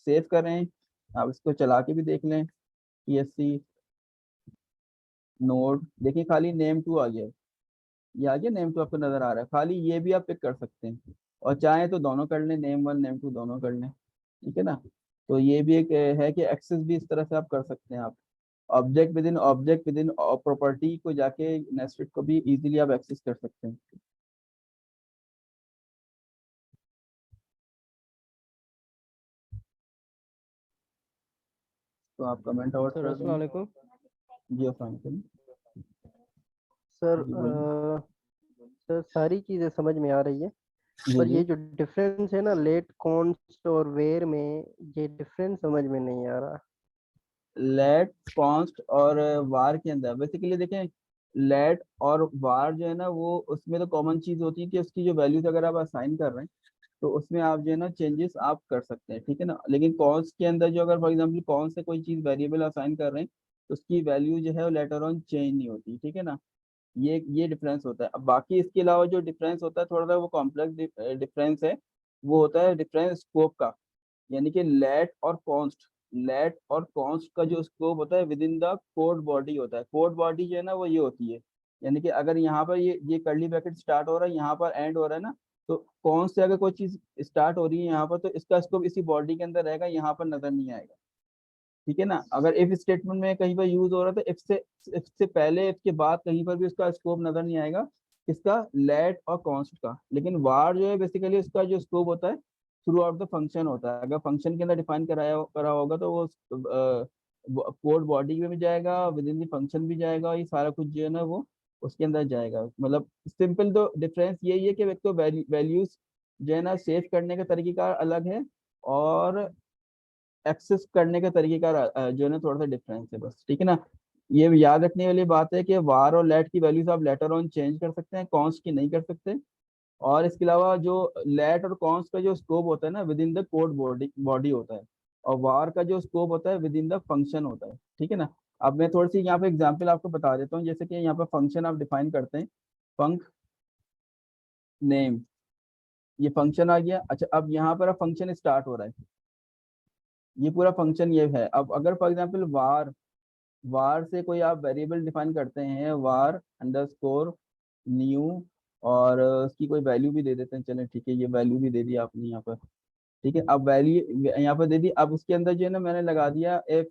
सेव करें, आप इसको चला के भी देख लें, PSC नोड, देखिए खाली नेम 2 आ गया, ये आ गया नेम 2 आपको नजर आ रहा है, खाली ये भी आप पिक कर सकते हैं, और चाहे तो दोनों कर लें, नेम 1 नेम 2 दोनों कर लें। ठीक है ना, तो ये भी एक है कि एक्सेस भी इस तरह से आप कर सकते हैं। आप ऑब्जेक्ट विद इन प्रॉपर्टी को जाके नेस्टेड को भी इजीली आप एक्सेस कर सकते हैं। तो आप कमेंट आउट सर कर अस्सलाम दें। वालेकुम। जी अस्सलाम वालेकुम। सर जी बोलिए। सर सारी चीज़ें समझ में आ रही है, जी पर जी, ये जो डिफरेंस है ना लेट कॉन्स्ट और वेयर में, ये डिफरेंस समझ में नहीं आ रहा। लेट कॉन्स्ट और वार के अंदर बेसिकली देखें, लेट और वार जो है ना वो उसमें तो कॉमन चीज होती है कि उसकी जो वैल्यूज अगर आप असाइन कर रहे हैं तो उसमें आप जो है ना चेंजेस आप कर सकते हैं, ठीक है ना। लेकिन कॉन्स्ट के अंदर जो अगर फॉर एग्जांपल कॉन्स्ट से कोई चीज वेरिएबल असाइन कर रहे हैं तो उसकी वैल्यू जो है वो लेटर ऑन चेंज नहीं होती, ठीक है ना। ये डिफरेंस होता है। अब बाकी इसके अलावा जो डिफरेंस होता है थोड़ा सा वो कॉम्प्लेक्स डिफरेंस है, वो होता है डिफरेंस स्कोप का। यानी कि लेट और कॉन्स्ट का जो स्कोप होता है with in the code body होता है। कोड बॉडी जो है ना वो ये होती है, यानी कि अगर यहाँ पर ये कर्ली ब्रैकेट स्टार्ट हो रहा है, यहाँ पर एंड हो रहा है ना, तो कॉन्स्ट से अगर कोई चीज स्टार्ट हो रही है यहाँ पर तो इसका स्कोप इसी बॉडी के अंदर रहेगा, यहाँ पर नजर नहीं आएगा, ठीक है ना। अगर इफ स्टेटमेंट में कहीं पर यूज हो रहा है तो इफ से पहले इफ के बाद कहीं पर भी उसका स्कोप नजर नहीं आएगा, इसका लेट और कॉन्स्ट का। लेकिन वार जो है बेसिकली उसका जो स्कोप होता है थ्रू आउट द फंक्शन होता है। अगर फंक्शन के अंदर डिफाइन करा होगा तो वो कोड बॉडी में भी जाएगा, विद इन द फंक्शन भी जाएगा, ये सारा कुछ जो है ना वो उसके अंदर जाएगा। मतलब सिंपल तो डिफरेंस यही है कि एक तो वैल्यूज जो है ना सेव करने का तरीका अलग है और एक्सेस करने का तरीके का जो है ना थोड़ा सा डिफरेंस है बस, ठीक है ना। ये याद रखने वाली बात है कि वार और लेट की वैल्यूज आप लेटर ऑन चेंज कर सकते हैं, कॉन्स्ट की नहीं कर सकते। और इसके अलावा जो लेट और कॉन्स्ट का जो स्कोप होता है ना with in the code body होता है, और वार का जो स्कोप होता है विद इन द फंक्शन होता है, ठीक है ना। अब मैं थोड़ी सी यहाँ पे एग्जाम्पल आपको बता देता हूँ। जैसे कि यहाँ पे फंक्शन आप डिफाइन करते हैं, फंक नेम, ये फंक्शन आ गया। अच्छा, अब यहाँ पर फंक्शन स्टार्ट हो रहा है, ये पूरा फंक्शन ये है। अब अगर फॉर एग्जाम्पल वार से कोई आप वेरिएबल डिफाइन करते हैं, वार अंडरस्कोर न्यू, और उसकी कोई वैल्यू भी दे देते हैं, चलें ठीक है, ये वैल्यू भी दे दी आपने यहाँ पर, ठीक है। अब वैल्यू यहाँ पर दे दी, अब उसके अंदर जो है ना मैंने लगा दिया एक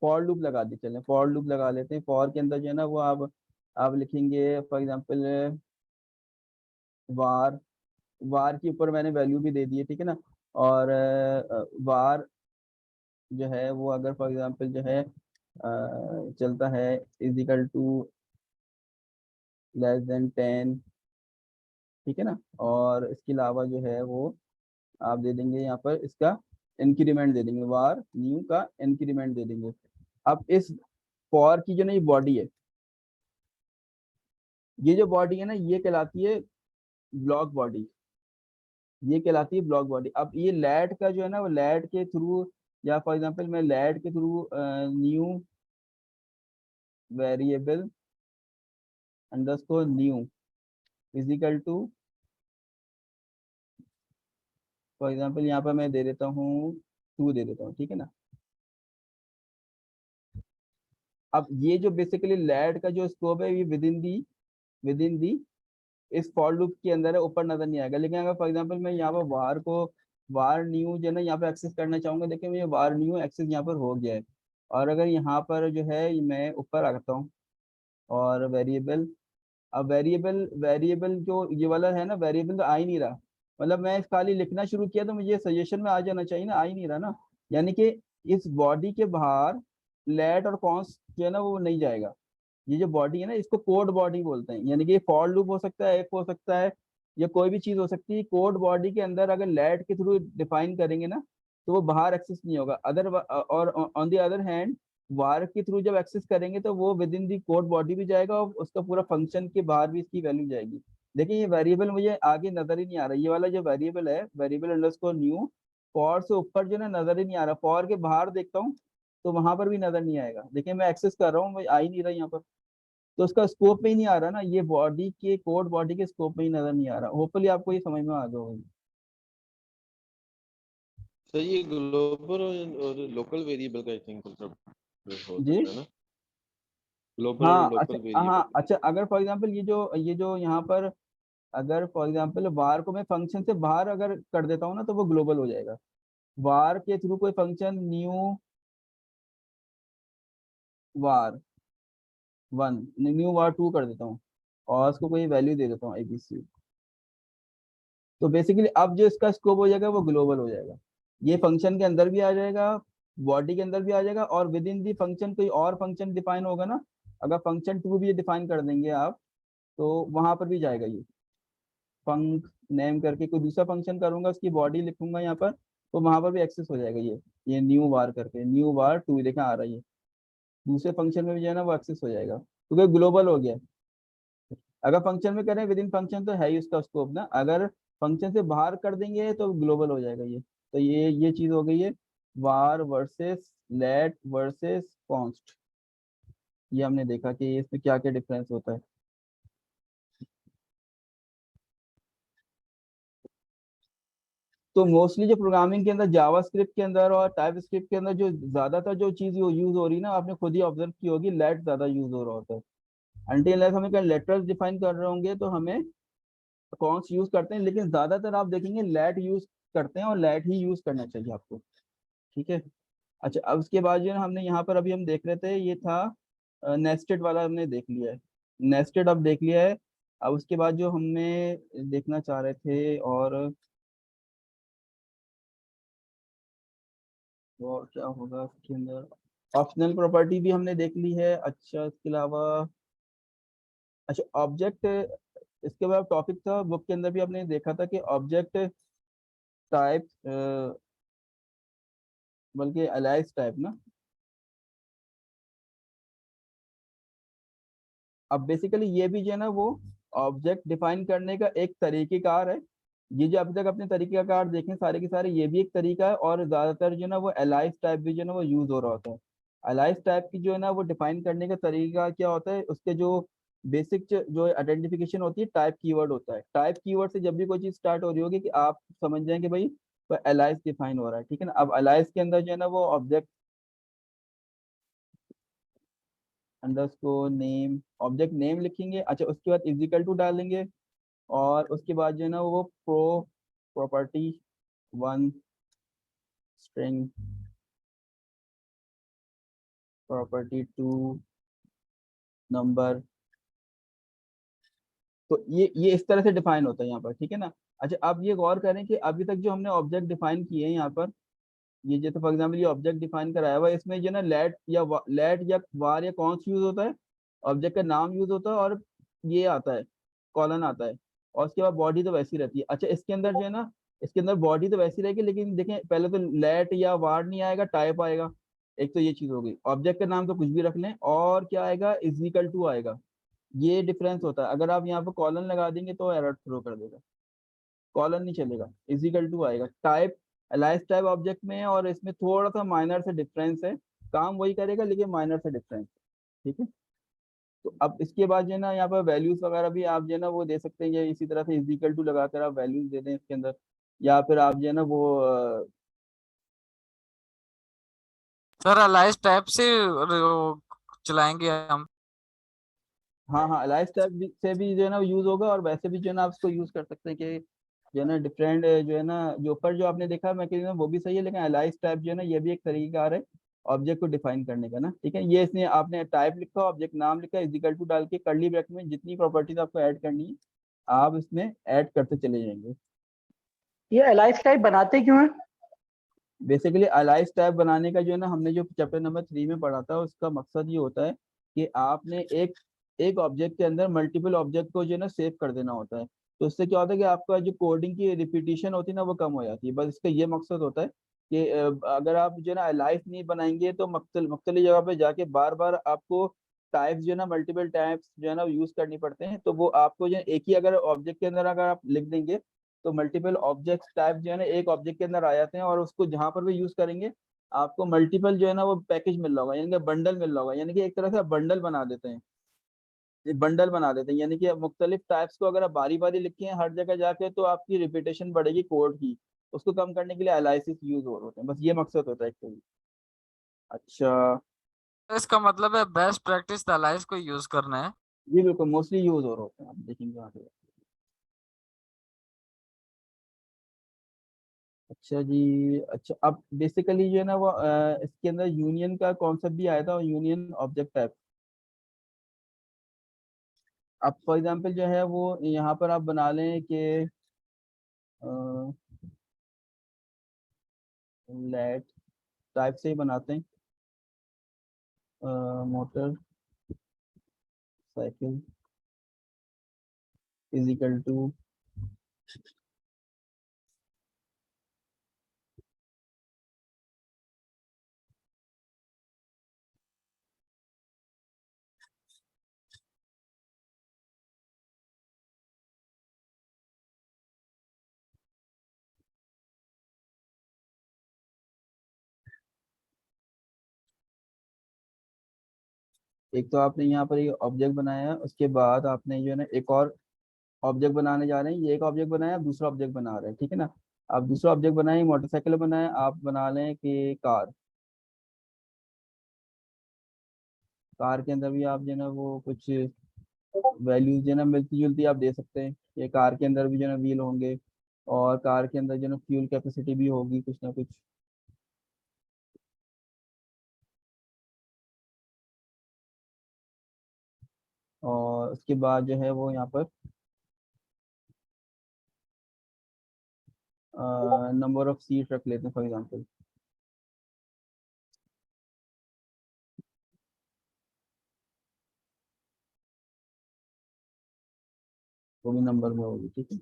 फॉर लूप लगा दी। चलें फॉर लूप लगा लेते हैं। फॉर के अंदर जो है ना वो आप लिखेंगे फॉर एग्जाम्पल वार, वार के ऊपर मैंने वैल्यू भी दे दी है, ठीक है ना। और वार जो है वो अगर फॉर एग्जांपल जो है चलता है is equal to less than 10, ठीक है ना। और इसके अलावा जो है वो आप दे देंगे यहाँ पर इसका इंक्रीमेंट दे देंगे, वार न्यू का इंक्रीमेंट दे देंगे। अब इस फॉर की जो ना ये बॉडी है, ये जो बॉडी है ना ये कहलाती है ब्लॉक बॉडी, ये कहलाती है ब्लॉक बॉडी। अब ये लेट का जो है ना वो लेट के थ्रू, या फॉर एग्जांपल मैं लेट के through new variable underscore new is equal to, for example यहाँ पर मैं दे देता हूँ 2 दे देता हूँ, ठीक है ना। अब ये जो बेसिकली लेट का जो स्कोप है ये विद इन दी इस फॉर लूप के अंदर है, ऊपर नजर नहीं आएगा। लेकिन अगर फॉर एग्जांपल मैं यहाँ पर वार न्यू जो है ना यहाँ पे एक्सेस करना चाहूंगा, देखिए मुझे वार न्यू एक्सेस यहाँ पर हो गया है। और अगर यहाँ पर जो है मैं ऊपर आता हूँ और वेरिएबल, अब वेरिएबल वेरिएबल जो ये वाला है ना वेरिएबल तो आ ही नहीं रहा। मतलब मैं खाली लिखना शुरू किया तो मुझे सजेशन में आ जाना चाहिए ना, आ ही नहीं रहा ना। यानी कि इस बॉडी के बाहर लेट और कॉन्स्ट जो है ना वो नहीं जाएगा। ये जो बॉडी है ना इसको कोड बॉडी बोलते हैं। यानी कि ये फॉर लूप हो सकता है, एक हो सकता है, या कोई भी चीज हो सकती है। कोड बॉडी के अंदर अगर लेट के थ्रू डिफाइन करेंगे ना तो वो बाहर एक्सेस नहीं होगा। अदर और ऑन द अदर हैंड वार के थ्रू जब एक्सेस करेंगे तो वो with in the code body भी जाएगा और उसका पूरा फंक्शन के बाहर भी इसकी वैल्यू जाएगी। देखिए ये वेरिएबल मुझे आगे नजर ही नहीं आ रहा, ये वाला जो वेरिएबल है वेरिएबल अंडरस्कोर न्यू, फॉर से ऊपर जो ना नजर ही नहीं आ रहा। फॉर के बाहर देखता हूँ तो वहां पर भी नजर नहीं आएगा। देखिए मैं एक्सेस कर रहा हूँ, आ ही नहीं रहा यहाँ पर, तो उसका स्कोप में ही नहीं आ रहा ना, ये बॉडी के कोड बॉडी के स्कोप में ही नजर नहीं आ रहा। होपफुली आपको ये समझ में आ गया होगा। सर ये ग्लोबल और लोकल वेरिएबल का आई थिंक मतलब हो जी सकता है ना, ग्लोबल और हाँ, लोकल अच्छा हाँ, वेरिएबल। अच्छा अगर फॉर एग्जांपल ये जो यहाँ पर अगर फॉर एग्जांपल वार को मैं फंक्शन से बाहर अगर कर देता हूँ ना तो वो ग्लोबल हो जाएगा। वार के थ्रू कोई फंक्शन न्यू वार 1 न्यू वार 2 कर देता हूँ और उसको कोई वैल्यू दे देता हूँ ABC, तो बेसिकली अब जो इसका स्कोप हो जाएगा वो ग्लोबल हो जाएगा। ये फंक्शन के अंदर भी आ जाएगा, बॉडी के अंदर भी आ जाएगा, और विद इन दी फंक्शन कोई और फंक्शन डिफाइन होगा ना, अगर फंक्शन 2 भी डिफाइन कर देंगे आप तो वहां पर भी जाएगा। ये फंक नेम करके कोई दूसरा फंक्शन करूंगा उसकी बॉडी लिखूंगा यहाँ पर तो वहां पर भी एक्सेस हो जाएगा ये। ये न्यू वार करके, न्यू वार 2 देखें आ रहा है, ये दूसरे फंक्शन में भी जो है ना वो एक्सेस हो जाएगा क्योंकि ग्लोबल हो गया। अगर फंक्शन में करें विद इन फंक्शन तो है ही उसका स्कोप ना, अगर फंक्शन से बाहर कर देंगे तो ग्लोबल हो जाएगा ये। तो ये चीज हो गई है वार वर्सेस लेट वर्सेस कॉन्स्ट। ये हमने देखा कि इसमें क्या क्या डिफरेंस होता है। तो मोस्टली जो प्रोग्रामिंग के अंदर जावास्क्रिप्ट के अंदर और टाइप स्क्रिप्ट के अंदर जो ज्यादातर जो चीज यूज हो रही है ना, आपने खुद ही ऑब्जर्व की होगी, लेट ज्यादा यूज हो रहा होता है। अनटिल अनलेस हमें कहीं लेटर्स डिफाइन कर रहे होंगे तो हमें कॉन्स यूज करते हैं, लेकिन ज्यादातर आप देखेंगे लेट यूज करते हैं और लेट ही यूज करना चाहिए आपको। ठीक है। अच्छा, अब उसके बाद जो है हमने यहाँ पर अभी हम देख रहे थे, ये था नेस्टेड वाला हमने देख लिया है, नेस्टेड अब देख लिया है। अब उसके बाद जो हमने देखना चाह रहे थे और क्या होगा इसके अंदर, ऑप्शनल प्रॉपर्टी भी हमने देख ली है। अच्छा, इसके अलावा अच्छा ऑब्जेक्ट, इसके बाद टॉपिक था बुक के अंदर भी हमने देखा था कि ऑब्जेक्ट टाइप, बल्कि अलाइज टाइप ना। अब बेसिकली ये भी जो है ना वो ऑब्जेक्ट डिफाइन करने का एक तरीकेकार है। ये जो अभी तक अपने तरीकेकार देखें सारे के सारे, ये भी एक तरीका है, और ज्यादातर जो है ना वो अलाइज टाइप भी जो है ना वो यूज हो रहा होता है। अलाइज टाइप की जो है ना वो डिफाइन करने का तरीका क्या होता है, उसके जो बेसिक जो आइडेंटिफिकेशन होती है टाइप कीवर्ड होता है। टाइप कीवर्ड से जब भी कोई चीज स्टार्ट हो रही होगी कि आप समझ जाएंगे भाई तो अलाइज डिफाइन हो रहा है। ठीक है ना। अब अलाइज के अंदर जो है ना वो object underscore name, object name लिखेंगे। अच्छा, उसके बाद इजिकल टू डालेंगे, और उसके बाद जो है ना वो प्रॉपर्टी 1 स्ट्रिंग प्रॉपर्टी 2 नंबर। तो ये इस तरह से डिफाइन होता है यहाँ पर। ठीक है ना। अच्छा, अब ये गौर करें कि अभी तक जो हमने ऑब्जेक्ट डिफाइन किए हैं यहाँ पर, ये जैसे फॉर एग्जाम्पल ये ऑब्जेक्ट डिफाइन कराया हुआ है, इसमें जो है ना लेट या वार या कॉन्स यूज होता है, ऑब्जेक्ट का नाम यूज होता है, और ये आता है कॉलन आता है, और उसके बाद बॉडी तो वैसी रहती है। अच्छा, इसके अंदर जो है ना, इसके अंदर बॉडी तो वैसी रहेगी, लेकिन देखें पहले तो लेट या वार नहीं आएगा, टाइप आएगा। एक तो ये चीज हो गई, ऑब्जेक्ट का नाम तो कुछ भी रख लें, और क्या आएगा, इजिकल टू आएगा। ये डिफरेंस होता है। अगर आप यहाँ पर कॉलन लगा देंगे तो एरर थ्रो कर देगा, कॉलन नहीं चलेगा, इजिकल टू आएगा। टाइप अलाइज टाइप ऑब्जेक्ट में है, और इसमें थोड़ा सा माइनर से डिफरेंस है, काम वही करेगा लेकिन माइनर से डिफरेंस। ठीक है। तो अब इसके बाद जो है ना यहाँ पर वैल्यूज वगैरह भी आप जो है ना वो दे सकते हैं, या इसी तरह से इजिकल टू लगाकर आप वैल्यूज दे दें इसके अंदर, या फिर आप जो है ना वो सर अलाइज टाइप से चलाएंगे हम। हाँ हाँ, अलाइज टाइप से भी जो है ना यूज होगा, और वैसे भी जो है ना आप इसको यूज कर सकते हैं कि जो है ना डिफरेंट जो है ना, जो ऊपर जो आपने देखा मैं कह रहा हूँ वो भी सही है, लेकिन अलाइज टाइप जो है ना ये भी एक तरीका है ऑब्जेक्ट को डिफाइन करने का ना। ठीक है। ये इसने आपने टाइप लिखा, ऑब्जेक्ट नाम लिखा, इजिकल टू डाल के कर्ली ब्रैकेट में जितनी प्रॉपर्टीज आपको ऐड करनी है आप इसमें ऐड करते चले जाएंगे। ये अलाइज टाइप बनाते क्यों हैं? बेसिकली अलाइज टाइप बनाने का जो है ना, हमने जो चैप्टर नंबर 3 में पढ़ा था, उसका मकसद ये होता है कि आपने एक ऑब्जेक्ट के अंदर मल्टीपल ऑब्जेक्ट को जो है ना सेव कर देना होता है। तो इससे क्या होता है कि आपका जो कोडिंग की रिपीटिशन होती है ना वो कम हो जाती है। बस इसका ये मकसद होता है कि अगर आप जो है ना अलाइज नहीं बनाएंगे तो मुख्तलिफ जगह पे जाके बार बार आपको टाइप्स जो है ना मल्टीपल टाइप्स जो है ना यूज करनी पड़ते हैं। तो वो आपको जो है एक ही अगर ऑब्जेक्ट के अंदर अगर आप लिख देंगे तो मल्टीपल ऑब्जेक्ट टाइप जो है ना एक ऑब्जेक्ट के अंदर आ जाते हैं, और उसको जहां पर भी यूज करेंगे आपको मल्टीपल जो है ना वो पैकेज मिल रहा होगा, यानी कि बंडल मिल रहा होगा, यानी कि एक तरह से बंडल बना देते हैं। ये बंडल बना देते हैं, यानी कि मुख्तलिफ टाइप्स को अगर आप बारी बारी लिखे हैं हर जगह जाके तो आपकी रिपीटेशन बढ़ेगी कोड की, उसको कम करने के लिए एनालिसिस यूज हो होते हैं। बस ये मकसद होता है एक्चुअली। अच्छा, तो इसका मतलब है बेस्ट प्रैक्टिस अलाइज को यूज करना है। ये बिल्कुल मोस्टली यूज हो रहे होते हैं, आप देखेंगे वहाँ पे। अच्छा जी। अच्छा, अब बेसिकली जो है ना वो इसके अंदर यूनियन का कॉन्सेप्ट भी आया था, यूनियन ऑब्जेक्ट टाइप। अब फॉर एग्जांपल जो है वो यहाँ पर आप बना लें कि लेट टाइप से ही बनाते हैं, motorcycle is equal to एक तो आपने यहाँ पर ये ऑब्जेक्ट बनाया है, उसके बाद आपने जो है ना एक और ऑब्जेक्ट बनाने जा रहे हैं। ये एक ऑब्जेक्ट बनाया, आप दूसरा ऑब्जेक्ट बना रहे हैं, ठीक है ना। आप दूसरा ऑब्जेक्ट बनाए, मोटरसाइकिल बनाए, आप बना लें कि कार। कार के अंदर भी आप जो है ना वो कुछ वैल्यूज जो है ना मिलती जुलती आप दे सकते हैं। ये कार के अंदर भी जो है ना व्हील होंगे, और कार के अंदर जो है ना फ्यूल कैपेसिटी भी होगी कुछ ना कुछ। और उसके बाद जो है वो यहाँ पर नंबर ऑफ सीट रख लेते हैं फॉर एग्जांपल। वो भी नंबर में होगी, ठीक है।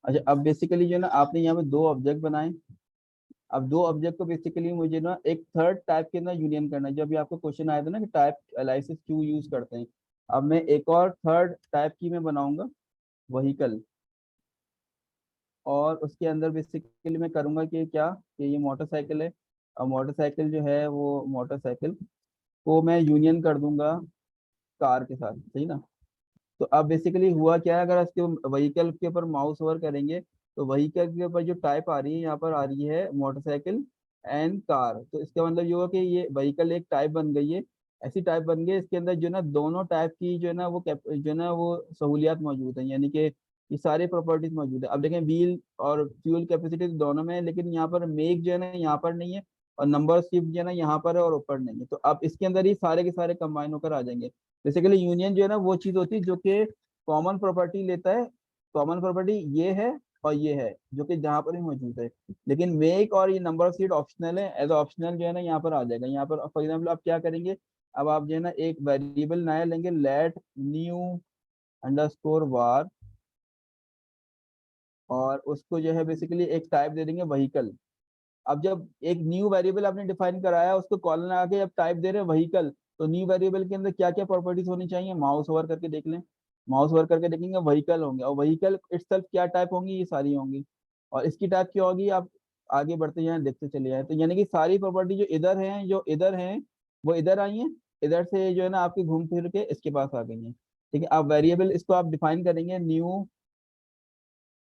अच्छा, अब बेसिकली जो है ना आपने यहाँ पे दो ऑब्जेक्ट बनाए। अब दो ऑब्जेक्ट को बेसिकली मुझे ना एक थर्ड टाइप के अंदर यूनियन करना है। जब भी आपको क्वेश्चन आया था ना कि टाइप एनालिसिस क्यों यूज करते हैं, अब मैं एक और थर्ड टाइप की मैं बनाऊंगा, व्हीकल। और उसके अंदर बेसिकली मैं करूंगा कि क्या, कि ये मोटरसाइकिल है। और मोटरसाइकिल जो है वो मोटरसाइकिल को मैं यूनियन कर दूंगा कार के साथ, सही ना। तो अब बेसिकली हुआ क्या है, अगर इसके व्हीकल के ऊपर माउस ओवर करेंगे तो व्हीकल के ऊपर जो टाइप आ रही है, यहाँ पर आ रही है मोटरसाइकिल एंड कार। तो इसका मतलब ये हुआ कि ये व्हीकल एक टाइप बन गई है। ऐसी टाइप बन गई है, इसके अंदर जो है ना दोनों टाइप की जो है ना वो जो है ना वो सहूलियात मौजूद है, यानी कि ये सारे प्रॉपर्टीज मौजूद है। अब देखें व्हील और फ्यूल कैपेसिटी तो दोनों में है, लेकिन यहाँ पर मेक जो है ना यहाँ पर नहीं है, और नंबर शिफ्ट जो है ना यहाँ पर है और ऊपर नहीं है। तो अब इसके अंदर ही सारे के सारे कंबाइन होकर आ जाएंगे। बेसिकली यूनियन जो है ना वो चीज होती है जो कि कॉमन प्रॉपर्टी लेता है। कॉमन प्रॉपर्टी ये है और ये है, जो कि जहाँ पर भी मौजूद है। लेकिन मेक और ये नंबर ऑफ सीट ऑप्शनल है। एज ऑप्शनल जो है ना यहाँ पर आ जाएगा। यहाँ पर फॉर एग्जाम्पल आप क्या करेंगे, अब आप जो है ना एक वेरिएबल नया लेंगे, लेट न्यू अंडरस्कोर वार, और उसको जो है बेसिकली एक टाइप दे देंगे व्हीकल। अब जब एक न्यू वेरिएबल आपने डिफाइन कराया, उसको कॉलन आके अब टाइप दे रहे हैं व्हीकल, तो न्यू वेरिएबल के अंदर क्या क्या प्रॉपर्टीज होनी चाहिए, माउस ओवर करके देख लें। माउस ओवर करके देखेंगे व्हीकल होंगे, और व्हीकल इटसेल्फ क्या टाइप होंगी, ये सारी होंगी। और इसकी टाइप क्या होगी, आप आगे बढ़ते जाए देखते चले जाए। तो यानी कि सारी प्रॉपर्टी जो इधर हैं, जो इधर हैं वो इधर आई हैं, इधर से जो है ना आपकी घूम फिर के इसके पास आ गई हैं। ठीक है, अब वेरिएबल इसको आप डिफाइन करेंगे, न्यू